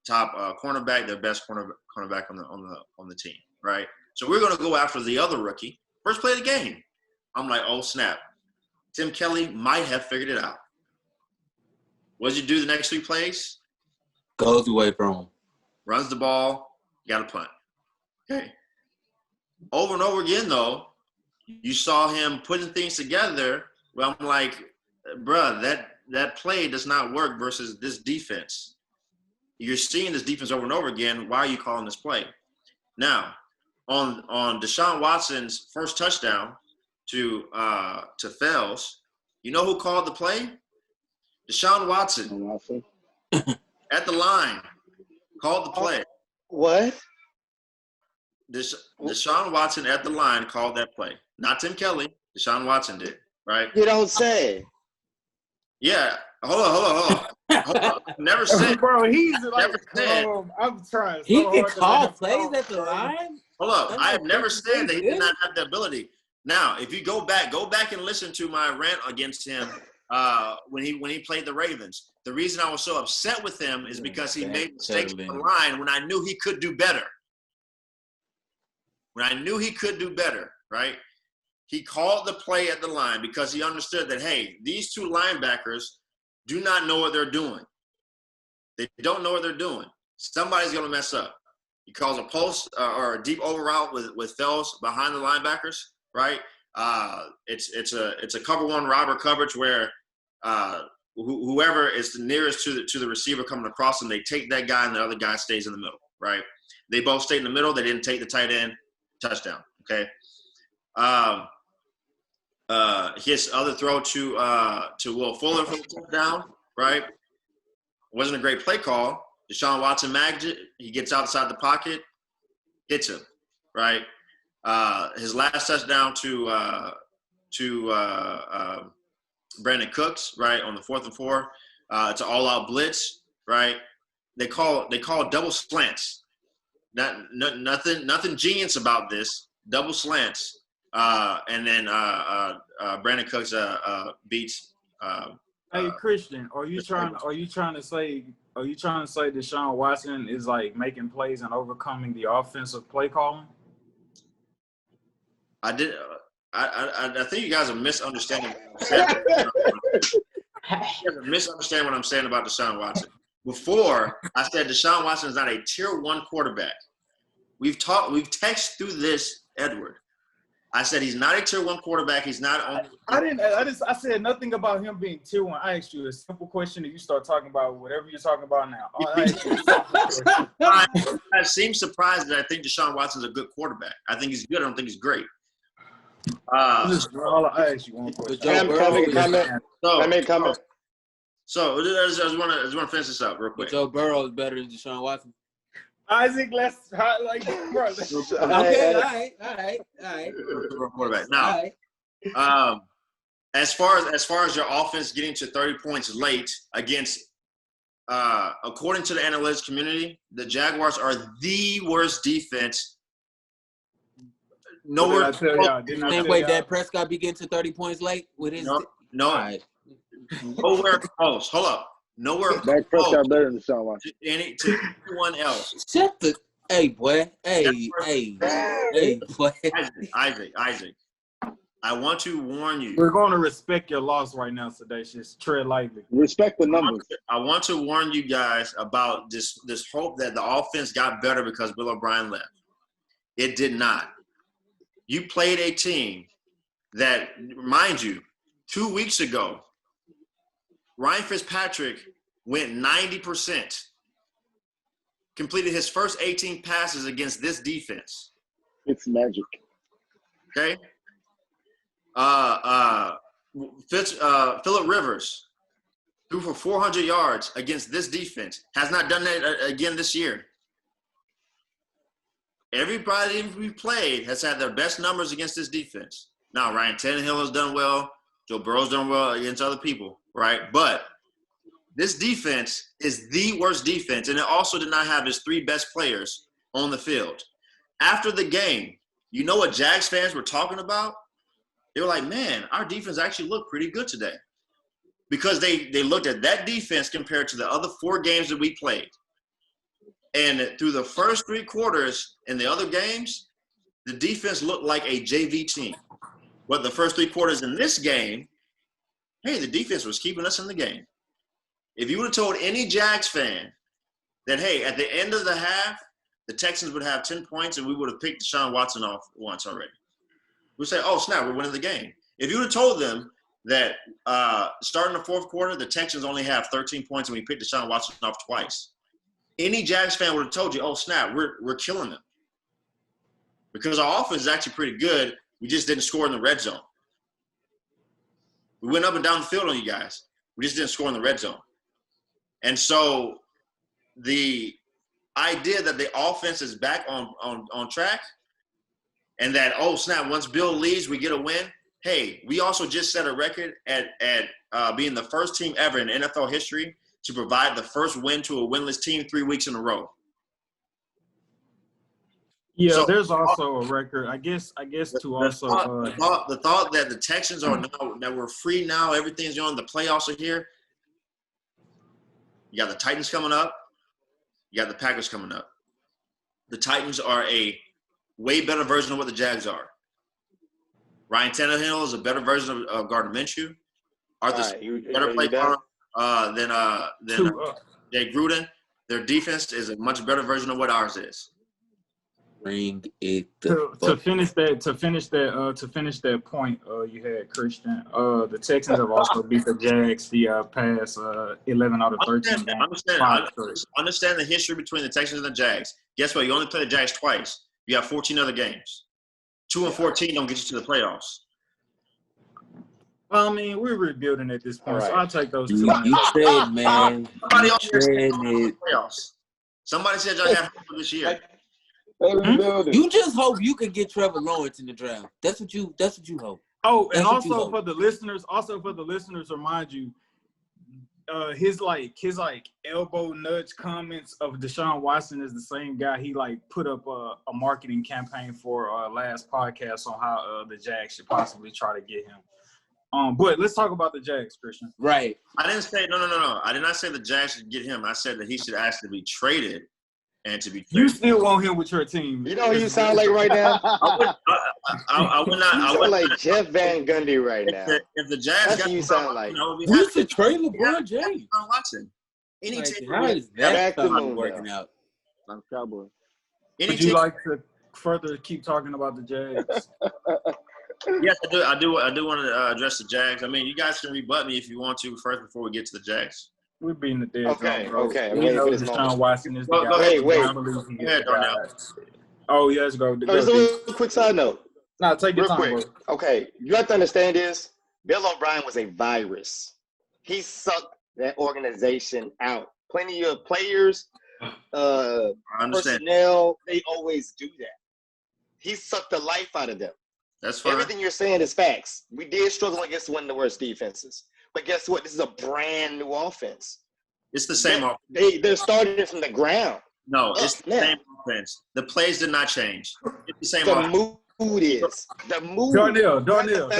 top cornerback, their best cornerback on the team, right? So we're going to go after the other rookie. First play of the game. I'm like, oh, snap. Tim Kelly might have figured it out. What does he do the next 3 plays? Goes away from him. Runs the ball. Got a punt. Okay. Over and over again, though, you saw him putting things together. Well, I'm like, bruh, that play does not work versus this defense. You're seeing this defense over and over again. Why are you calling this play? Now, on Deshaun Watson's first touchdown to Fells, you know who called the play? Deshaun Watson at the line called the play. What? Deshaun Watson at the line called that play. Not Tim Kelly. Deshaun Watson did, right? You don't say. Yeah. Hold on. Never said. Bro, he's like, I'm trying. So He can hard to call let him plays talk, at the bro. line. Hold up. That's I have not never Texas said that he did A&M. not have the ability. Now, if you go back and listen to my rant against him when he played the Ravens. The reason I was so upset with him is because he made mistakes on the line when I knew he could do better. Right? He called the play at the line because he understood that, hey, these 2 linebackers do not know what they're doing. They don't know what they're doing. Somebody's going to mess up. He calls a post or a deep over route with Fells behind the linebackers, right? It's a cover 1 robber coverage where whoever is the nearest to the receiver coming across them, they take that guy and the other guy stays in the middle, right? They both stayed in the middle. They didn't take the tight end. Touchdown, okay? His other throw to Will Fuller for the touchdown, right? Wasn't a great play call. Deshaun Watson magged it. He gets outside the pocket, hits him, right? His last touchdown to Brandon Cooks, right, on the 4th and 4. It's an all-out blitz, right? They call double slants. Nothing genius about this. Double slants, and then Brandon Cooks beats. Hey Christian, are you trying to say Deshaun Watson is like making plays and overcoming the offensive play calling? I think you guys are misunderstanding what I'm saying. You guys are misunderstanding what I'm saying about Deshaun Watson. Before, I said Deshaun Watson is not a tier 1 quarterback. We've texted through this, Edward. I said he's not a tier 1 quarterback. He's not on. I said nothing about him being tier 1. I asked you a simple question, and you start talking about whatever you're talking about now. I seem surprised that I think Deshaun Watson's a good quarterback. I think he's good. I don't think he's great. I asked you one question. Can I make a comment? So I just want to finish this up real quick. Joe Burrow is better than Deshaun Watson. Isaac, let's like, bro. Okay, all right. Quarterback. Now, as far as your offense getting to 30 points late against, according to the analytics community, the Jaguars are the worst defense. Nowhere. Same way Dak Prescott be getting to 30 points late with his. Nowhere close. Hold up. Nowhere Dak Prescott better than Deshaun Watson. to anyone else. Shut the. Hey, boy. Hey, boy. Isaac. I want to warn you. We're going to respect your loss right now, Sedacious. Tread lightly. Respect the numbers. I want to warn you guys about this hope that the offense got better because Bill O'Brien left. It did not. You played a team that, mind you, 2 weeks ago, Ryan Fitzpatrick went 90%, completed his first 18 passes against this defense. It's magic. Okay? Phillip Rivers, threw for 400 yards against this defense. Has not done that again this year. Everybody we played has had their best numbers against this defense. Now, Ryan Tannehill has done well. Joe Burrow's done well against other people, right? But this defense is the worst defense, and it also did not have its 3 best players on the field. After the game, you know what Jags fans were talking about? They were like, man, our defense actually looked pretty good today. Because they looked at that defense compared to the other 4 games that we played. And through the first 3 quarters in the other games, the defense looked like a JV team. But the first 3 quarters in this game, hey, the defense was keeping us in the game. If you would have told any Jags fan that, hey, at the end of the half, the Texans would have 10 points and we would have picked Deshaun Watson off once already. We'd say, oh, snap, we're winning the game. If you would have told them that starting the 4th quarter, the Texans only have 13 points and we picked Deshaun Watson off twice, any Jags fan would have told you, oh, snap, we're killing them. Because our offense is actually pretty good. We just didn't score in the red zone. We went up and down the field on you guys. We just didn't score in the red zone. And so the idea that the offense is back on track and that, oh, snap, once Bill leaves, we get a win. Hey, we also just set a record at being the first team ever in NFL history to provide the first win to a winless team 3 weeks in a row. Yeah, So, there's also a record. I guess to also the thought that the Texans are now that we're free now, everything's on, the playoffs are here. You got the Titans coming up. You got the Packers coming up. The Titans are a way better version of what the Jags are. Ryan Tannehill is a better version of Gardner Minshew. Arthur's better play caller than Jay Gruden. Their defense is a much better version of what ours is. Bring it to finish that point you had, Christian. The Texans have also beat the Jags the past 11 out of 13 games. Understand the history between the Texans and the Jags. Guess what? You only play the Jags twice. You have 14 other games. 2 and 14 don't get you to the playoffs. Well, I mean, we're rebuilding at this point, so I'll take those 2. You said, man. Somebody else said playoffs. Somebody said y'all have hope this year. You just hope you can get Trevor Lawrence in the draft. That's what you hope. Oh, and also for the listeners, remind you, his elbow nudge comments of Deshaun Watson is the same guy he put up a marketing campaign for last podcast on how the Jags should possibly try to get him. But let's talk about the Jags, Christian. Right. I didn't say no. I did not say the Jags should get him. I said that he should actually be traded. And to be fair, you still want him with your team. You know who you sound like right now? I would not. You sound like Jeff Van Gundy right now. If the Jags got you sound like. Who's the trade LeBron James? Watson. Any team. How is that working out? I'm Cowboy. Would you like to further keep talking about the Jags? Yes, I do want to address the Jags. I mean, you guys can rebut me if you want to first before we get to the Jags. We're being the dead. Okay. We know Deshaun Watson is the guy. Wait. I believe he is the guy. Oh, yeah, let's go. Just a quick side note. No, take your Real time, quick. bro. Okay, you have to understand this. Bill O'Brien was a virus. He sucked that organization out. Plenty of players, personnel, they always do that. He sucked the life out of them. That's fine. Everything you're saying is facts. We did struggle against one of the worst defenses. But guess what? This is a brand new offense. It's the same offense. They're starting from the ground. No, it's the same offense. The plays did not change. It's the same offense. Mood is. The mood. Darnell.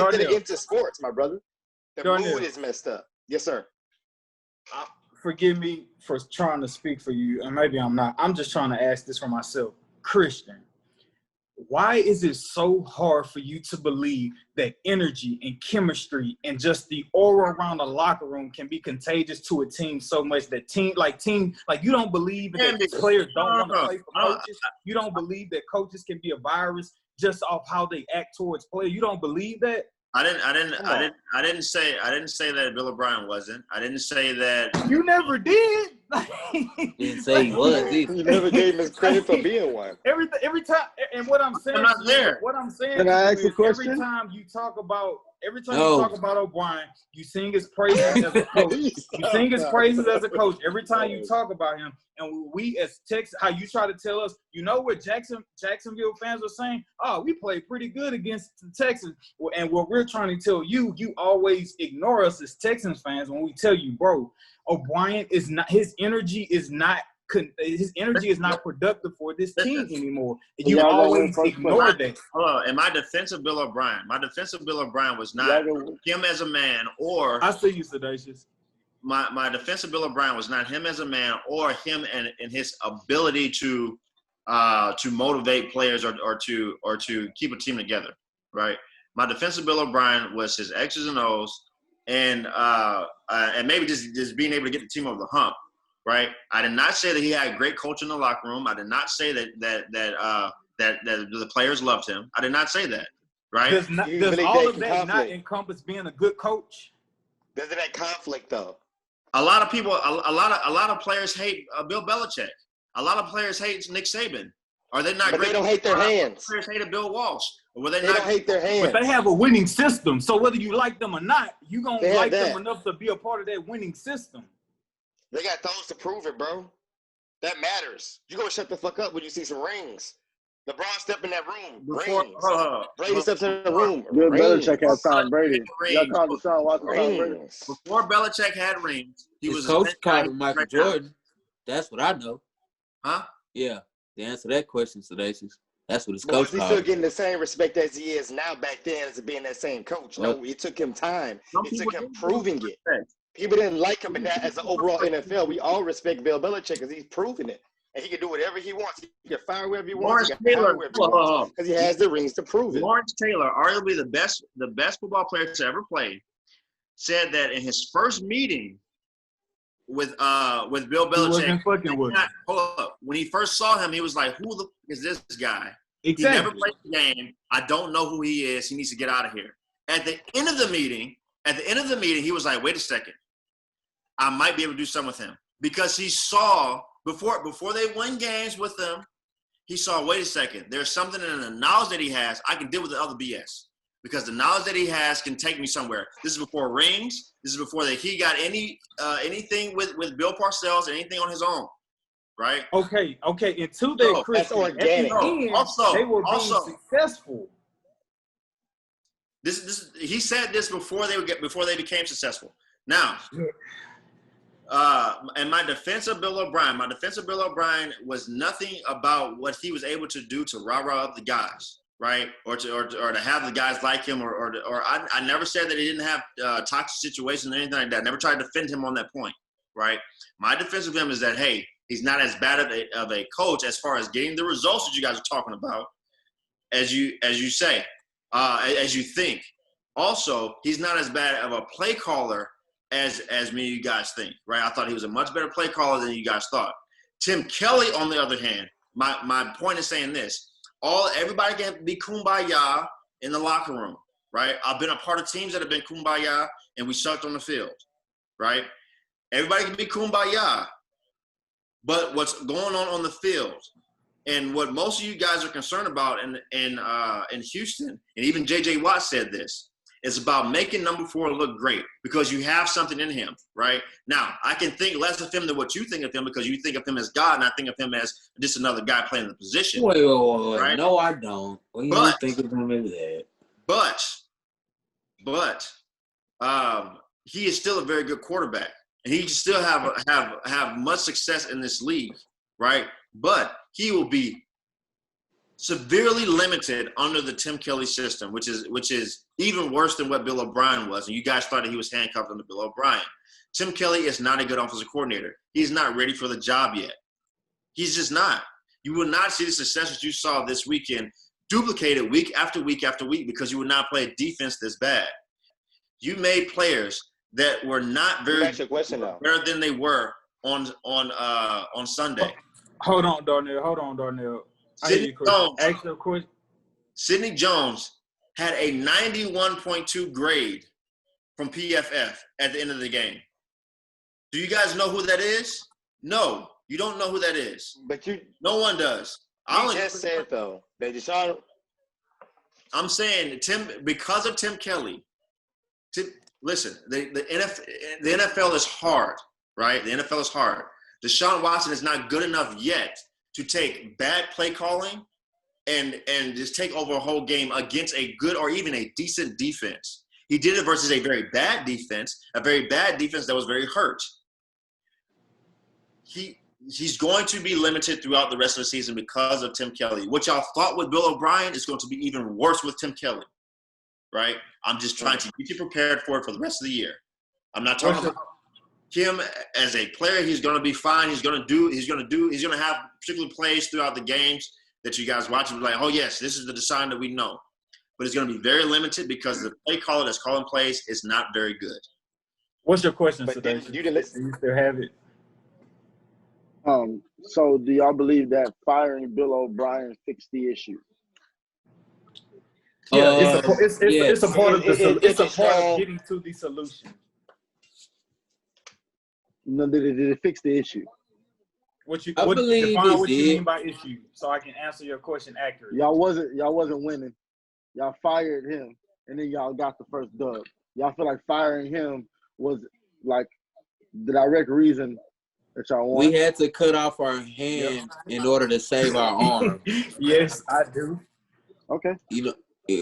Into sports, my brother. The mood is messed up. Yes, sir. Forgive me for trying to speak for you, and maybe I'm not. I'm just trying to ask this for myself. Christian, why is it so hard for you to believe that energy and chemistry and just the aura around the locker room can be contagious to a team so much that you don't believe that players don't want to play for coaches? You don't believe that coaches can be a virus just off how they act towards players? You don't believe that? I didn't say that Bill O'Brien wasn't. I didn't say that. You never did. Didn't say he was either. You never gave him his credit for being one. Every time, and what I'm saying, I'm not there. what I'm saying, Can I to ask you a is question? every time No. you talk about O'Brien, you sing his praises as a coach. You sing his praises as a coach every time you talk about him. And we as Texas, how you try to tell us, you know what Jacksonville fans were saying? Oh, we played pretty good against the Texans. And what we're trying to tell you, you always ignore us as Texans fans when we tell you, bro, O'Brien is not, his energy is not productive for this team anymore. You Y'all got always one first ignore question. that. And my defense of Bill O'Brien was not him as a man or I see you, Sedacious. my defense of Bill O'Brien was not him as a man or him and his ability to motivate players or to keep a team together, right? My defense of Bill O'Brien was his X's and O's and maybe just being able to get the team over the hump, right? I did not say that he had great culture in the locker room. I did not say that the players loved him. I did not say that, right? Does all of that not encompass being a good coach? Doesn't that conflict though? A lot of people, a lot of players hate Bill Belichick. A lot of players hate Nick Saban. Are they not? But great? they don't hate their hands. Players hated Bill Walsh. Or were they They not? don't hate their hands. But they have a winning system, so whether you like them or not, you're going to like that. them enough to be a part of that winning system. They got those to prove it, bro. That matters. You go shut the fuck up when you see some rings. LeBron step in that room. Rings. Brady steps in the room. Bill Rings. Belichick had Tom Brady. Y'all called the Sean Watson Tom Brady. Rings. Before Belichick had rings, he His was coach a called him Michael Jordan. That's what I know. Huh? Yeah. The answer to that question, Sedacious. That's what his But coach was he called still him. getting the same respect as he is now back then as being that same coach? No, it took him time. It took him proving it. People didn't like him, and as an overall NFL, we all respect Bill Belichick because he's proven it. And he can do whatever he wants. He can fire whoever he wants. He can hire whoever he wants because he has the rings to prove it. Lawrence Taylor, arguably the best football player to ever play, said that in his first meeting with Bill Belichick, when he first saw him, he was like, "Who the f- is this guy? Exactly. He never played the game. I don't know who he is. He needs to get out of here." At the end of the meeting, he was like, "Wait a second, I might be able to do something with him," because he saw before they win games with them, he saw, wait a second, there's something in the knowledge that he has. I can deal with the other BS because the knowledge that he has can take me somewhere. This is before rings. This is before that he got anything with Bill Parcells, anything on his own, right? Okay. Until they that's organic. They were being successful. This he said this before they became successful. Now, and my defense of Bill O'Brien was nothing about what he was able to do to rah-rah up the guys, right? Or to have the guys like him, or I never said that he didn't have toxic situations or anything like that. I never tried to defend him on that point, right? My defense of him is that, hey, he's not as bad of a coach as far as getting the results that you guys are talking about, as you say, as you think. Also, he's not as bad of a play caller as many of you guys think, right? I thought he was a much better play caller than you guys thought. Tim Kelly, on the other hand, my point is saying this: everybody can be kumbaya in the locker room, right? I've been a part of teams that have been kumbaya and we sucked on the field, right? Everybody can be kumbaya, but what's going on the field and what most of you guys are concerned about in Houston, and even J.J. Watt said this, it's about making number 4 look great because you have something in him, right? Now, I can think less of him than what you think of him because you think of him as God, and I think of him as just another guy playing the position. Wait. Right? No, I don't. Well, you don't think of him as that. But he is still a very good quarterback, and he can still have much success in this league, right? But he will be severely limited under the Tim Kelly system, which is even worse than what Bill O'Brien was. And you guys thought that he was handcuffed under Bill O'Brien. Tim Kelly is not a good offensive coordinator. He's not ready for the job yet. He's just not. You will not see the success that you saw this weekend duplicated week after week after week because you would not play a defense this bad. You made players that were not very better than they were on Sunday. Hold on, Darnell. Sidney Jones had a 91.2 grade from PFF at the end of the game. Do you guys know who that is? No, you don't know who that is. But No one does. You just said though that Deshaun. I'm saying because of Tim Kelly. Listen, the NFL is hard, right? The NFL is hard. Deshaun Watson is not good enough yet to take bad play calling and just take over a whole game against a good or even a decent defense. He did it versus a very bad defense that was very hurt. He's going to be limited throughout the rest of the season because of Tim Kelly. What y'all thought with Bill O'Brien is going to be even worse with Tim Kelly, right? I'm just trying to get you prepared for it for the rest of the year. I'm not talking about him as a player. He's going to be fine. He's going to have particular plays throughout the games that you guys watch and be like, oh yes, this is the design that we know. But it's going to be very limited because the play caller that's calling plays is not very good. What's your question, But today? you didn't listen. Do you still have it? So do y'all believe that firing Bill O'Brien fixed the issue? Yeah, it's a part of it's a part of strong. getting to the solution. No, did it fix the issue? I believe define it what you did. mean by issue, so I can answer your question accurately. Y'all wasn't winning. Y'all fired him, and then y'all got the first dub. Y'all feel like firing him was like the direct reason that y'all won? We had to cut off our hand in order to save our arm. Yes, I do. Okay. You know,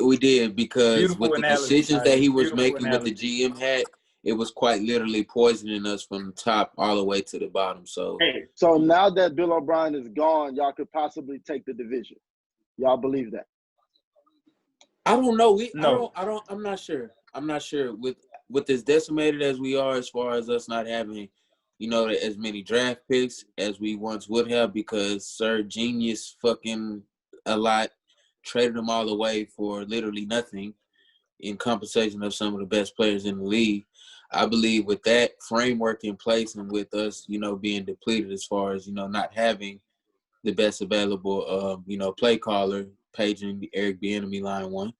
we did because Beautiful with the analogy, decisions that he was beautiful making analogy. with the GM hat, it was quite literally poisoning us from the top all the way to the bottom. So, So now that Bill O'Brien is gone, y'all could possibly take the division. Y'all believe that? I don't know. No. I'm not sure. I'm not sure with as decimated as we are, as far as us not having, as many draft picks as we once would have, because Sir Genius fucking a lot traded them all away for literally nothing in compensation of some of the best players in the league. I believe with that framework in place and with us, being depleted as far as, not having the best available, play caller, paging Eric Bieniemy line one.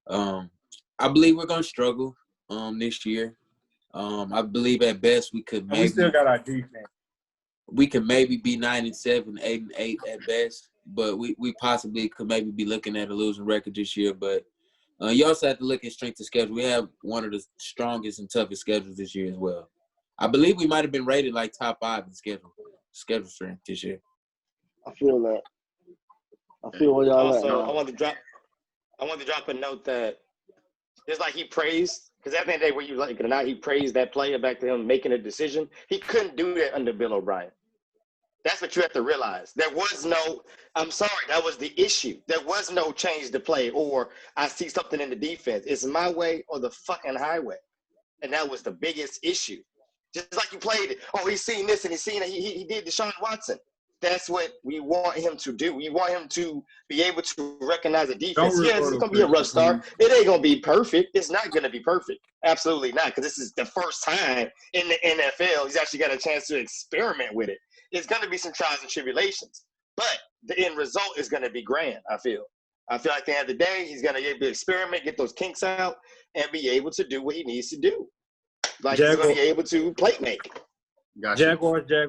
I believe we're going to struggle this year. I believe at best we could maybe. We still got our defense. We could maybe be 9-7, 8-8 at best, but we possibly could maybe be looking at a losing record this year. But you also have to look at strength of schedule. We have one of the strongest and toughest schedules this year as well. I believe we might have been rated like top 5 in schedule strength this year. I feel that. I feel where y'all Also, at. I want to drop a note that just like he praised, because at the end of the day, where you like it or not, he praised that player back to him making a decision. He couldn't do that under Bill O'Brien. That's what you have to realize. There was no, I'm sorry, that was the issue. There was no change to play or I see something in the defense. It's my way or the fucking highway. And that was the biggest issue. Just like you played it. Oh, he's seen this and he's seen it. He did Deshaun Watson. That's what we want him to do. We want him to be able to recognize the defense. Yes, it's going to be a rough start. It ain't going to be perfect. It's not going to be perfect. Absolutely not, because this is the first time in the NFL he's actually got a chance to experiment with it. It's going to be some trials and tribulations, but the end result is going to be grand, I feel like at the end of the day, he's going to be able to experiment, get those kinks out, and be able to do what he needs to do. Like he's going to be able to plate make. Gotcha. Jaguars. Lay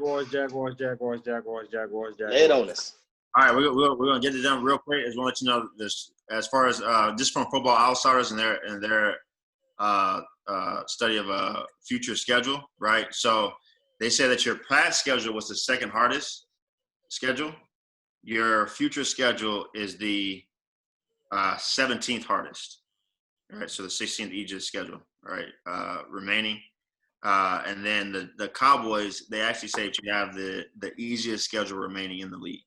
it on us. All right, we're going to get it done real quick. I just want to let you know this, as far as just from Football Outsiders and their study of a future schedule, right? So they say that your past schedule was the second hardest schedule. Your future schedule is the 17th hardest. All right, so the 16th easiest schedule, right, remaining. And then the Cowboys, they actually say that you have the easiest schedule remaining in the league.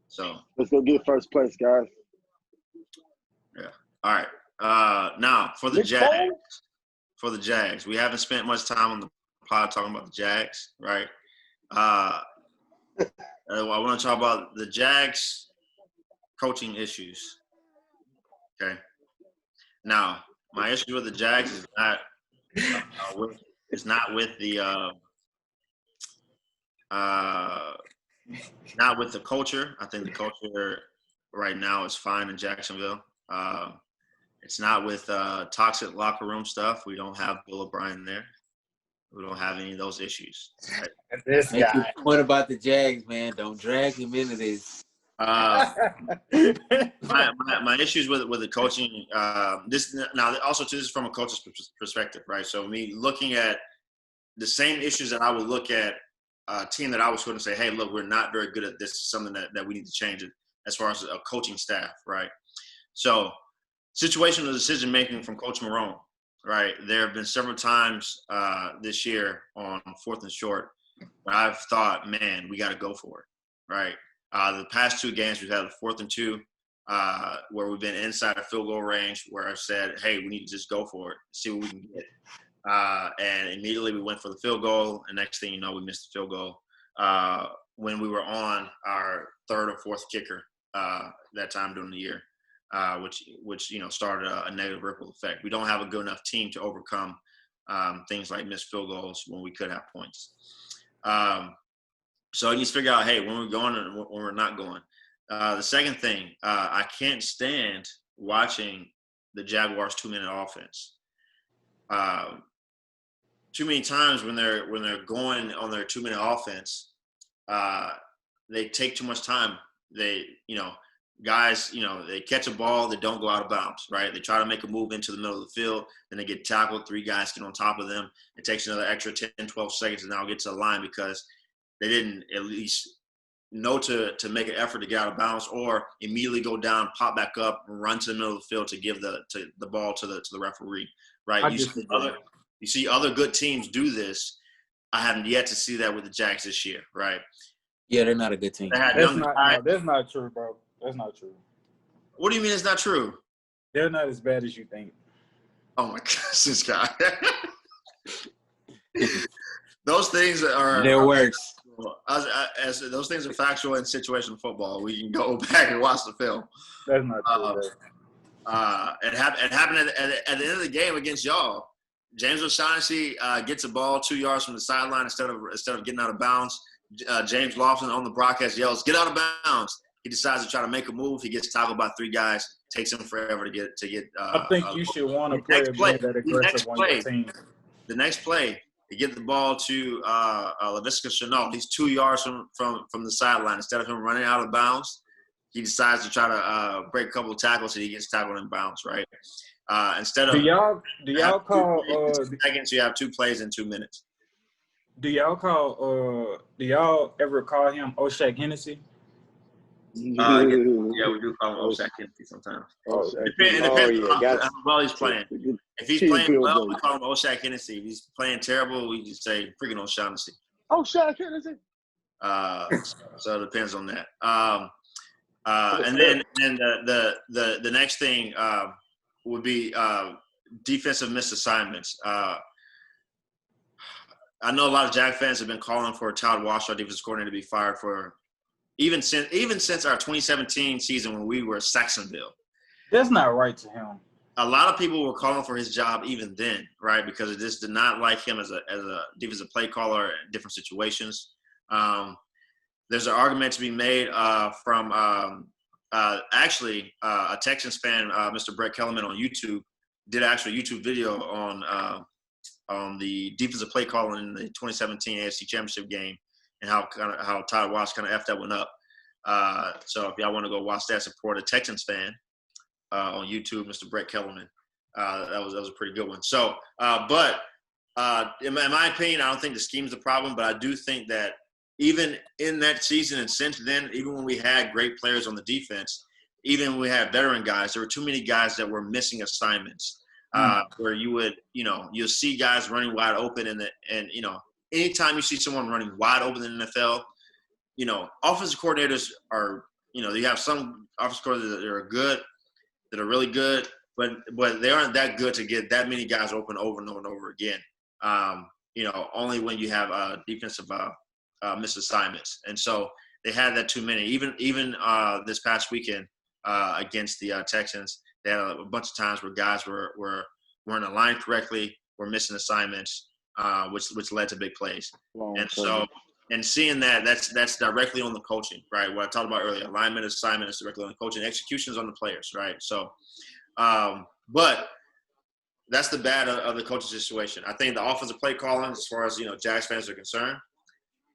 So let's go get first place, guys. Yeah. All right. Now for the Jags. For the Jags, we haven't spent much time on the pod talking about the Jags, right? I want to talk about the Jags coaching issues. Okay. Now, my issue with the Jags is not with the culture. I think the culture right now is fine in Jacksonville. It's not with toxic locker room stuff. We don't have Bill O'Brien there. We don't have any of those issues. Right? And this Make your guy. point about the Jags, man. Don't drag him into this. My issues with the coaching, this is from a coach's perspective, right? So me looking at the same issues that I would look at a team that I was going to say, hey, look, we're not very good at this. It's something that we need to change it as far as a coaching staff, right? So situational decision-making from Coach Marone, right? There have been several times this year on 4th and short where I've thought, man, we got to go for it, right? The past 2 games, we've had a 4th and 2 where we've been inside a field goal range where I've said, hey, we need to just go for it, see what we can get. And immediately we went for the field goal, and next thing you know, we missed the field goal when we were on our 3rd or 4th kicker that time during the year, which started a negative ripple effect. We don't have a good enough team to overcome things like missed field goals when we could have points. So you just figure out, hey, when we're going and when we're not going. The second thing, I can't stand watching the Jaguars' 2-minute offense. Too many times when they're going on their 2-minute offense, they take too much time. Guys, they catch a ball, they don't go out of bounds, right? They try to make a move into the middle of the field, then they get tackled, 3 guys get on top of them. It takes another extra 10, 12 seconds to now get to the line because they didn't at least know to make an effort to get out of bounds or immediately go down, pop back up, and run to the middle of the field to give the ball to the referee, right? You see other good teams do this. I haven't yet to see that with the Jags this year, right? Yeah, they're not a good team. That's not true, bro. That's not true. What do you mean it's not true? They're not as bad as you think. Oh my gosh, this guy. Those things are. They're worse. As those things are factual in situational football. We can go back and watch the film. That's not true. It happened at the end of the game against y'all. James O'Shaughnessy gets a ball 2 yards from the sideline instead of getting out of bounds. James Lofton on the broadcast yells, "Get out of bounds!" He decides to try to make a move. He gets tackled by 3 guys. Takes him forever to get. I think you should want to play that aggressive on your team. The next play, they get the ball to Laviska Shenault. He's 2 yards from the sideline. Instead of him running out of bounds, he decides to try to break a couple of tackles, and he gets tackled in bounds. Right. Instead of do y'all call seconds, you have 2 plays in 2 minutes. Do y'all ever call him O'Shaq Hennessy? Yeah, we do call him O'Shaq Hennessy sometimes. It depends on how well he's playing. If he's playing well, we call him O'Shaq Hennessy. If he's playing terrible, we just say freaking O'Shaughnessy. O'Shaq Hennessy. So it depends on that. And then the next thing would be defensive misassignments. I know a lot of Jag fans have been calling for Todd Walsh, our defensive coordinator, to be fired for even since our 2017 season when we were Saxonville. That's not right to him. A lot of people were calling for his job even then, right? Because it just did not like him as a defensive play caller in different situations. There's an argument to be made from a Texans fan, Mr. Brett Kellerman on YouTube, did an actual YouTube video on the defensive play calling in the 2017 AFC Championship game and how Todd Walsh kind of effed that one up. So if y'all want to go watch that, support a Texans fan on YouTube, Mr. Brett Kellerman. That was a pretty good one. So, but in my opinion, I don't think the scheme's the problem, but I do think that even in that season and since then, even when we had great players on the defense, even when we had veteran guys, there were too many guys that were missing assignments. Where you would, you'll see guys running wide open and anytime you see someone running wide open in the NFL, offensive coordinators are, you have some offensive coordinators that are good, that are really good, but they aren't that good to get that many guys open over and over and over again. Only when you have defensive misassignments. And so they had that too many. Even this past weekend against the Texans, they had a bunch of times where guys weren't aligned correctly, were missing assignments, which led to big plays. And seeing that's directly on the coaching, right? What I talked about earlier, alignment, assignment is directly on the coaching, execution is on the players, right? So, but that's the bad of the coaching situation. I think the offensive play calling, as far as Jags fans are concerned,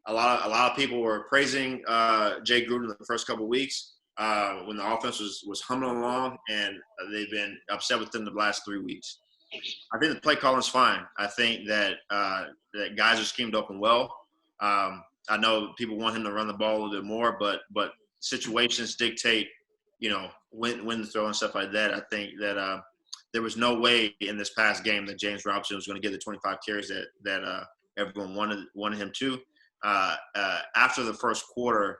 a lot of people were praising Jay Gruden in the first couple of weeks when the offense was humming along, and they've been upset with them the last 3 weeks. I think the play calling is fine. I think that that guys are schemed open well. I know people want him to run the ball a little bit more, but situations dictate, when to throw and stuff like that. I think that there was no way in this past game that James Robinson was going to get the 25 carries that everyone wanted him to. After the first quarter,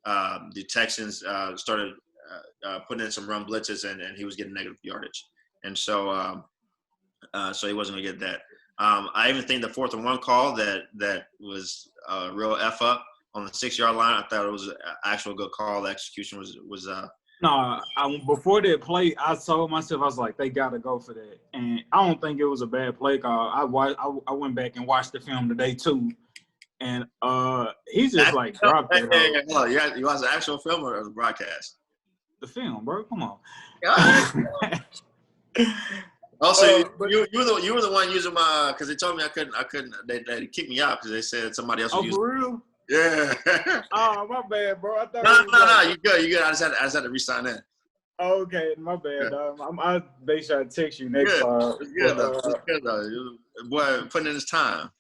the Texans started putting in some run blitzes, and he was getting negative yardage, and so he wasn't going to get that. I even think the 4th and 1 call that was a real F up on the 6-yard line. I thought it was an actual good call. The execution was No, before that play, I told myself, I was like, they got to go for that. And I don't think it was a bad play call. I went back and watched the film today, too. And he just, dropped it. Hey, you watched the actual film or the broadcast? The film, bro. Come on. Also, you were the one using my, because they told me I couldn't. They kicked me out because they said somebody else was using. Oh, for real? Yeah. Oh, my bad, bro. I thought no. You good. I just had to re-sign in. Oh, okay, my bad, dog. I'll make sure I text you next time. It's good, though. It's good, though. Boy, putting in his time.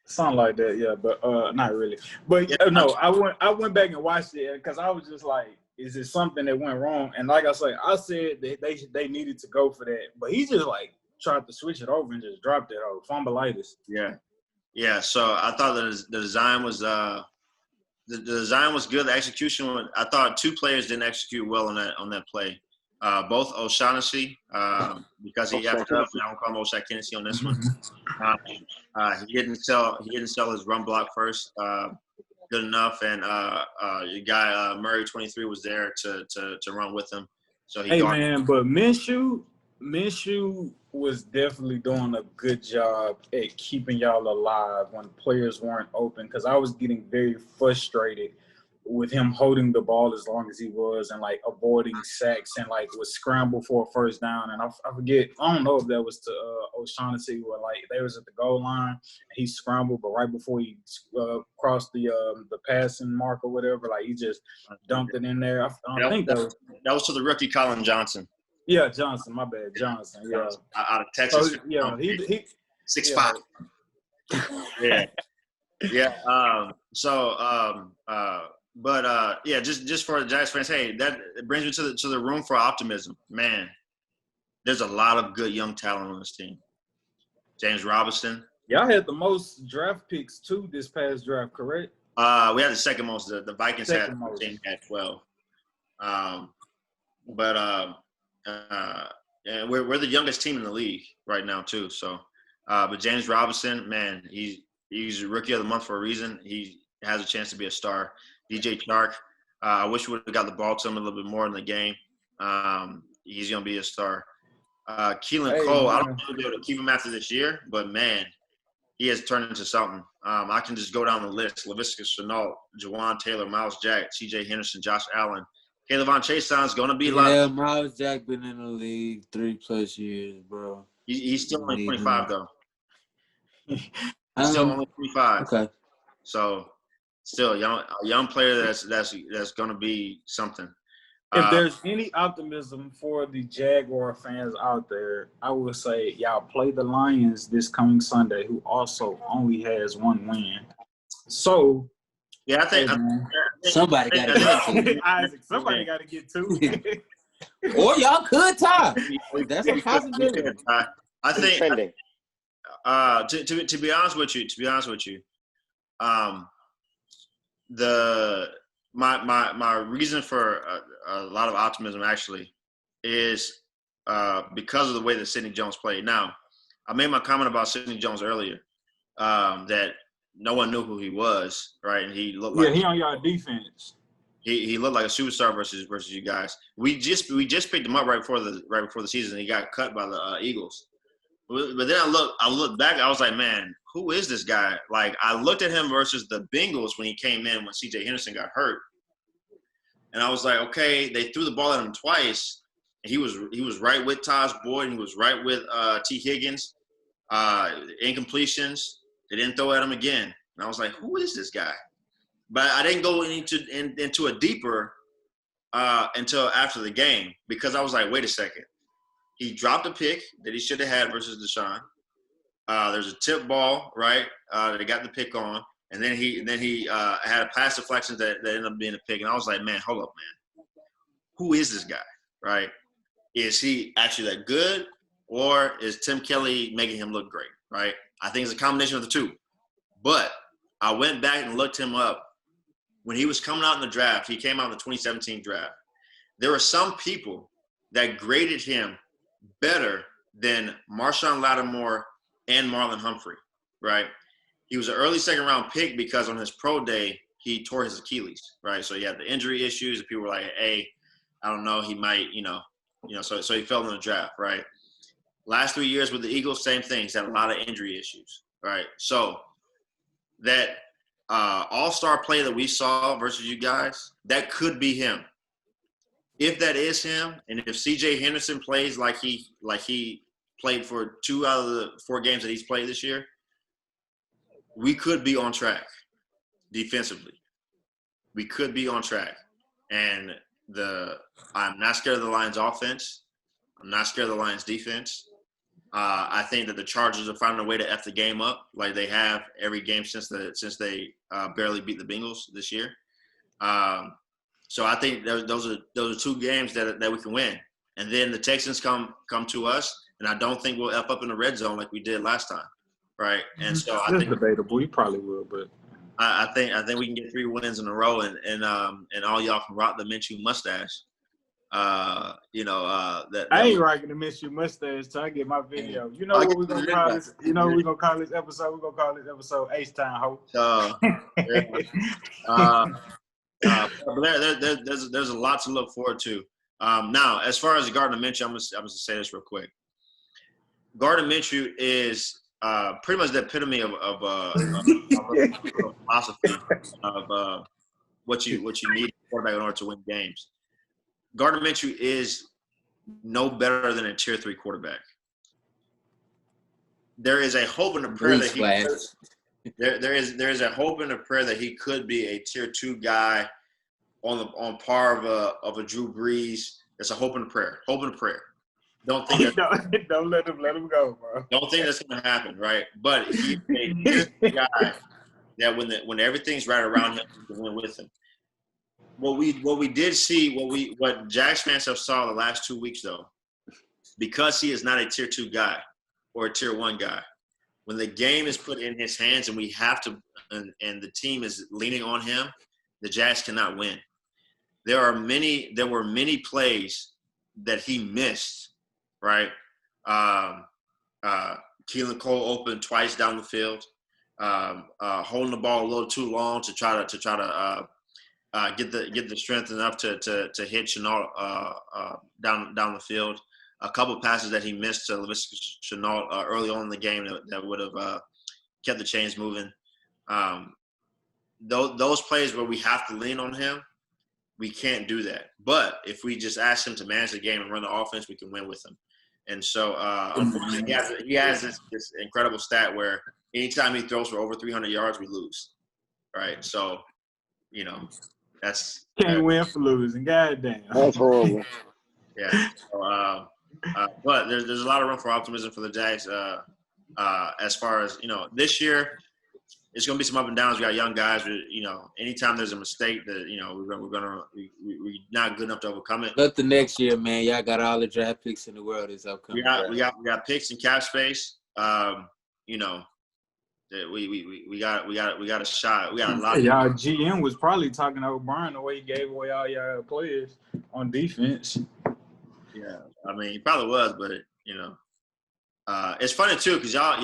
Something like that, yeah, but not really. But no, I went back and watched it because I was just like, is it something that went wrong? And like I said that they needed to go for that, but he just tried to switch it over and just dropped it. Fumbleitis. Yeah. So I thought that the design was the design was good. The execution, I thought 2 players didn't execute well on that play. Both O'Shaughnessy, because he effed up. I don't call him O'Shaughnessy on this one. He didn't sell his run block first good enough, and your guy Murray 23 was there to run with him. So but Minshew was definitely doing a good job at keeping y'all alive when players weren't open, because I was getting very frustrated with him holding the ball as long as he was and avoiding sacks and would scramble for a first down. And I forget, I don't know if that was to O'Shaughnessy where they was at the goal line and he scrambled, but right before he crossed the passing mark or whatever, he just dumped it in there. I think that was to the rookie Colin Johnson. Yeah, Johnson. My bad, Johnson. Yeah, out of Texas. So, yeah, he 6'5". Yeah. Just for the Jags fans, hey, that brings me to the room for optimism. Man, there's a lot of good young talent on this team. James Robinson. Y'all had the most draft picks too this past draft, correct? We had the second most. The Vikings had 12. And we're the youngest team in the league right now too. So, but James Robinson, man, he's rookie of the month for a reason. He has a chance to be a star. DJ Chark, I wish we would have got the ball to him a little bit more in the game. He's gonna be a star. Keelan Cole, I don't know if we'll be able to keep him after this year, but man, he has turned into something. I can just go down the list: Laviska Shenault, Jawan Taylor, Miles Jack, C.J. Henderson, Josh Allen. Kayvon Chaison's going to be Yeah, Miles Jack been in the league 3+ years, bro. He's still only 25, though. He's still only 25. Okay. So, still a young player that's going to be something. If there's any optimism for the Jaguar fans out there, I would say y'all play the Lions this coming Sunday, who also only has 1 win. So, yeah, I think somebody got to get 2. Isaac, somebody got to get 2. Or y'all could tie. That's a possibility. I think to be honest with you, my reason for a lot of optimism actually is because of the way that Sidney Jones played. Now, I made my comment about Sidney Jones earlier, that no one knew who he was, right? And he looked he on y'all defense. He looked like a superstar versus you guys. We just picked him up right before the season. He got cut by the Eagles. But then I looked back. I was like, man, who is this guy? I looked at him versus the Bengals when he came in when C.J. Henderson got hurt, and I was like, okay, they threw the ball at him twice, He was right with Taj Boyd, and he was right with T. Higgins. Incompletions. They didn't throw at him again. And I was like, who is this guy? But I didn't go into a deeper until after the game, because I was like, wait a second. He dropped a pick that he should have had versus Deshaun. There's a tip ball, right? That he got the pick on. And then he had a pass deflection that ended up being a pick. And I was like, man, hold up, man. Who is this guy, right? Is he actually that good, or is Tim Kelly making him look great, right? I think it's a combination of the two. But I went back and looked him up. When he was coming out in the draft, he came out in the 2017 draft. There were some people that graded him better than Marshawn Lattimore and Marlon Humphrey, right? He was an early second-round pick because on his pro day, he tore his Achilles, right? So he had the injury issues, and people were like, hey, I don't know, he might, so he fell in the draft, right? Last 3 years with the Eagles, same thing. He's had a lot of injury issues, right? So that all-star play that we saw versus you guys, that could be him. If that is him, and if C.J. Henderson plays like he played for 2 out of the 4 games that he's played this year, we could be on track defensively. We could be on track. And I'm not scared of the Lions offense. I'm not scared of the Lions defense. I think that the Chargers are finding a way to F the game up like they have every game since they barely beat the Bengals this year. So I think those are 2 games that we can win. And then the Texans come to us, and I don't think we'll F up in the red zone like we did last time, right? And so I think debatable. You probably will, but I think we can get 3 wins in a row, and all y'all can rock the Minshew mustache. I ain't rocking the Minshew mustache till I get my video. You know what we're gonna call this? You know what we're gonna call this episode? We're gonna call this episode H-Town Ho. There's a lot to look forward to. Now, as far as Gardner Minshew, I'm gonna say this real quick. Gardner Minshew is pretty much the epitome of philosophy of what you need a quarterback in order to win games. Gardner Minshew is no better than a tier 3 quarterback. There is a hope and a prayer that there is a hope and a prayer that he could be a tier 2 guy on par of a Drew Brees. It's a hope and a prayer. Hope and a prayer. Don't think don't let him go, bro. Don't think that's gonna happen, right? But he's a guy that when everything's right around him, you can win with him. What we did see, what Jags fans have saw the last 2 weeks though, because he is not a tier 2 guy or a tier 1 guy, when the game is put in his hands and we have to, and the team is leaning on him, the Jags cannot win. There were many plays that he missed, right? Keelan Cole opened twice down the field, holding the ball a little too long to try to get the strength enough to hit Chenault down the field. A couple passes that he missed to Laviska Shenault early on in the game that would have kept the chains moving. Those plays where we have to lean on him, we can't do that. But if we just ask him to manage the game and run the offense, we can win with him. And so unfortunately, he has this incredible stat where anytime he throws for over 300 yards, we lose. Right? So, that's – can't win for losing. Goddamn. That's horrible. Yeah. So, but there's a lot of room for optimism for the Jags as far as, this year – it's going to be some up and downs. We got young guys. Anytime there's a mistake that, we're not good enough to overcome it. But the next year, man, y'all got all the draft picks in the world this upcoming. We got picks and cap space. We got a shot. We got a lot. Y'all GM was probably talking to O'Brien the way he gave away all y'all players on defense. Yeah, I mean, he probably was, but it's funny too because y'all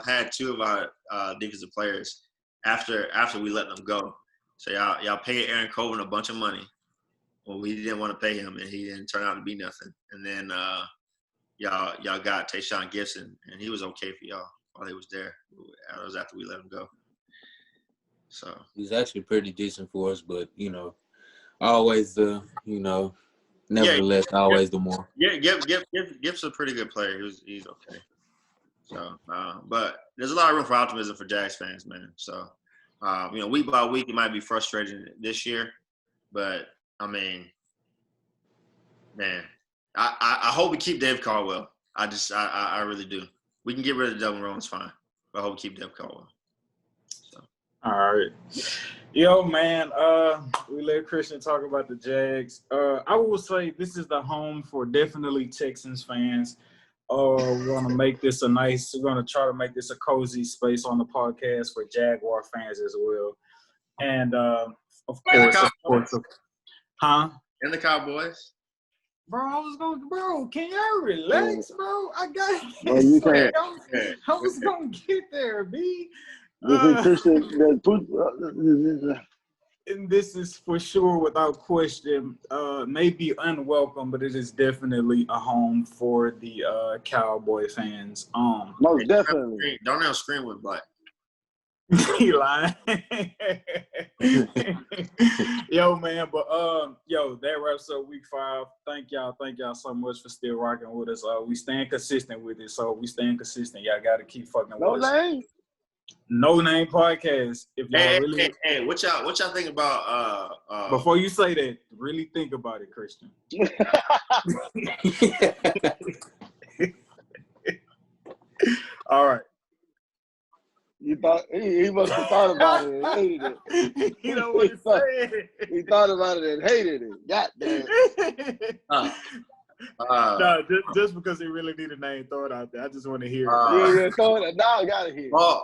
had 2 of our defensive players after we let them go. So y'all paid Aaron Coven a bunch of money. Well, we didn't want to pay him, and he didn't turn out to be nothing. And then y'all got Tayshaun Gibson, and he was okay for y'all while he was there. That was after we let him go. So he's actually pretty decent for us, but Always the, nevertheless, always the more. Yeah, Gibbs a pretty good player. He's okay. So, but there's a lot of room for optimism for Jags fans, man. So, week by week, it might be frustrating this year, but I mean, man, I hope we keep Dave Caldwell. I really do. We can get rid of Devin Rowan's fine, but I hope we keep Dave Caldwell. So. All right. Yo, man, we let Christian talk about the Jags. I will say this is the home for definitely Texans fans. We're going to make this we're going to try to make this a cozy space on the podcast for Jaguar fans as well. And, of course. Huh? And the Cowboys. Bro, can y'all relax, bro? I got Bro, you can't. I was going to get there, B. And this is for sure, without question, maybe unwelcome, but it is definitely a home for the Cowboy fans. Most definitely. Don't now scream with black. He lying. Yo, man, but that wraps up week 5. Thank y'all so much for still rocking with us. We staying consistent with it, so we staying consistent. Y'all got to keep fucking with us. No Name Podcast. If y'all hey, what y'all think about before you say that, really think about it, Christian. All right. You thought he must have thought about it and hated it. You know what he's saying? He thought about it and hated it. God damn. No, just because he really need a name, throw it out there. I just want to hear it. Yeah, throw it. Now I gotta hear it.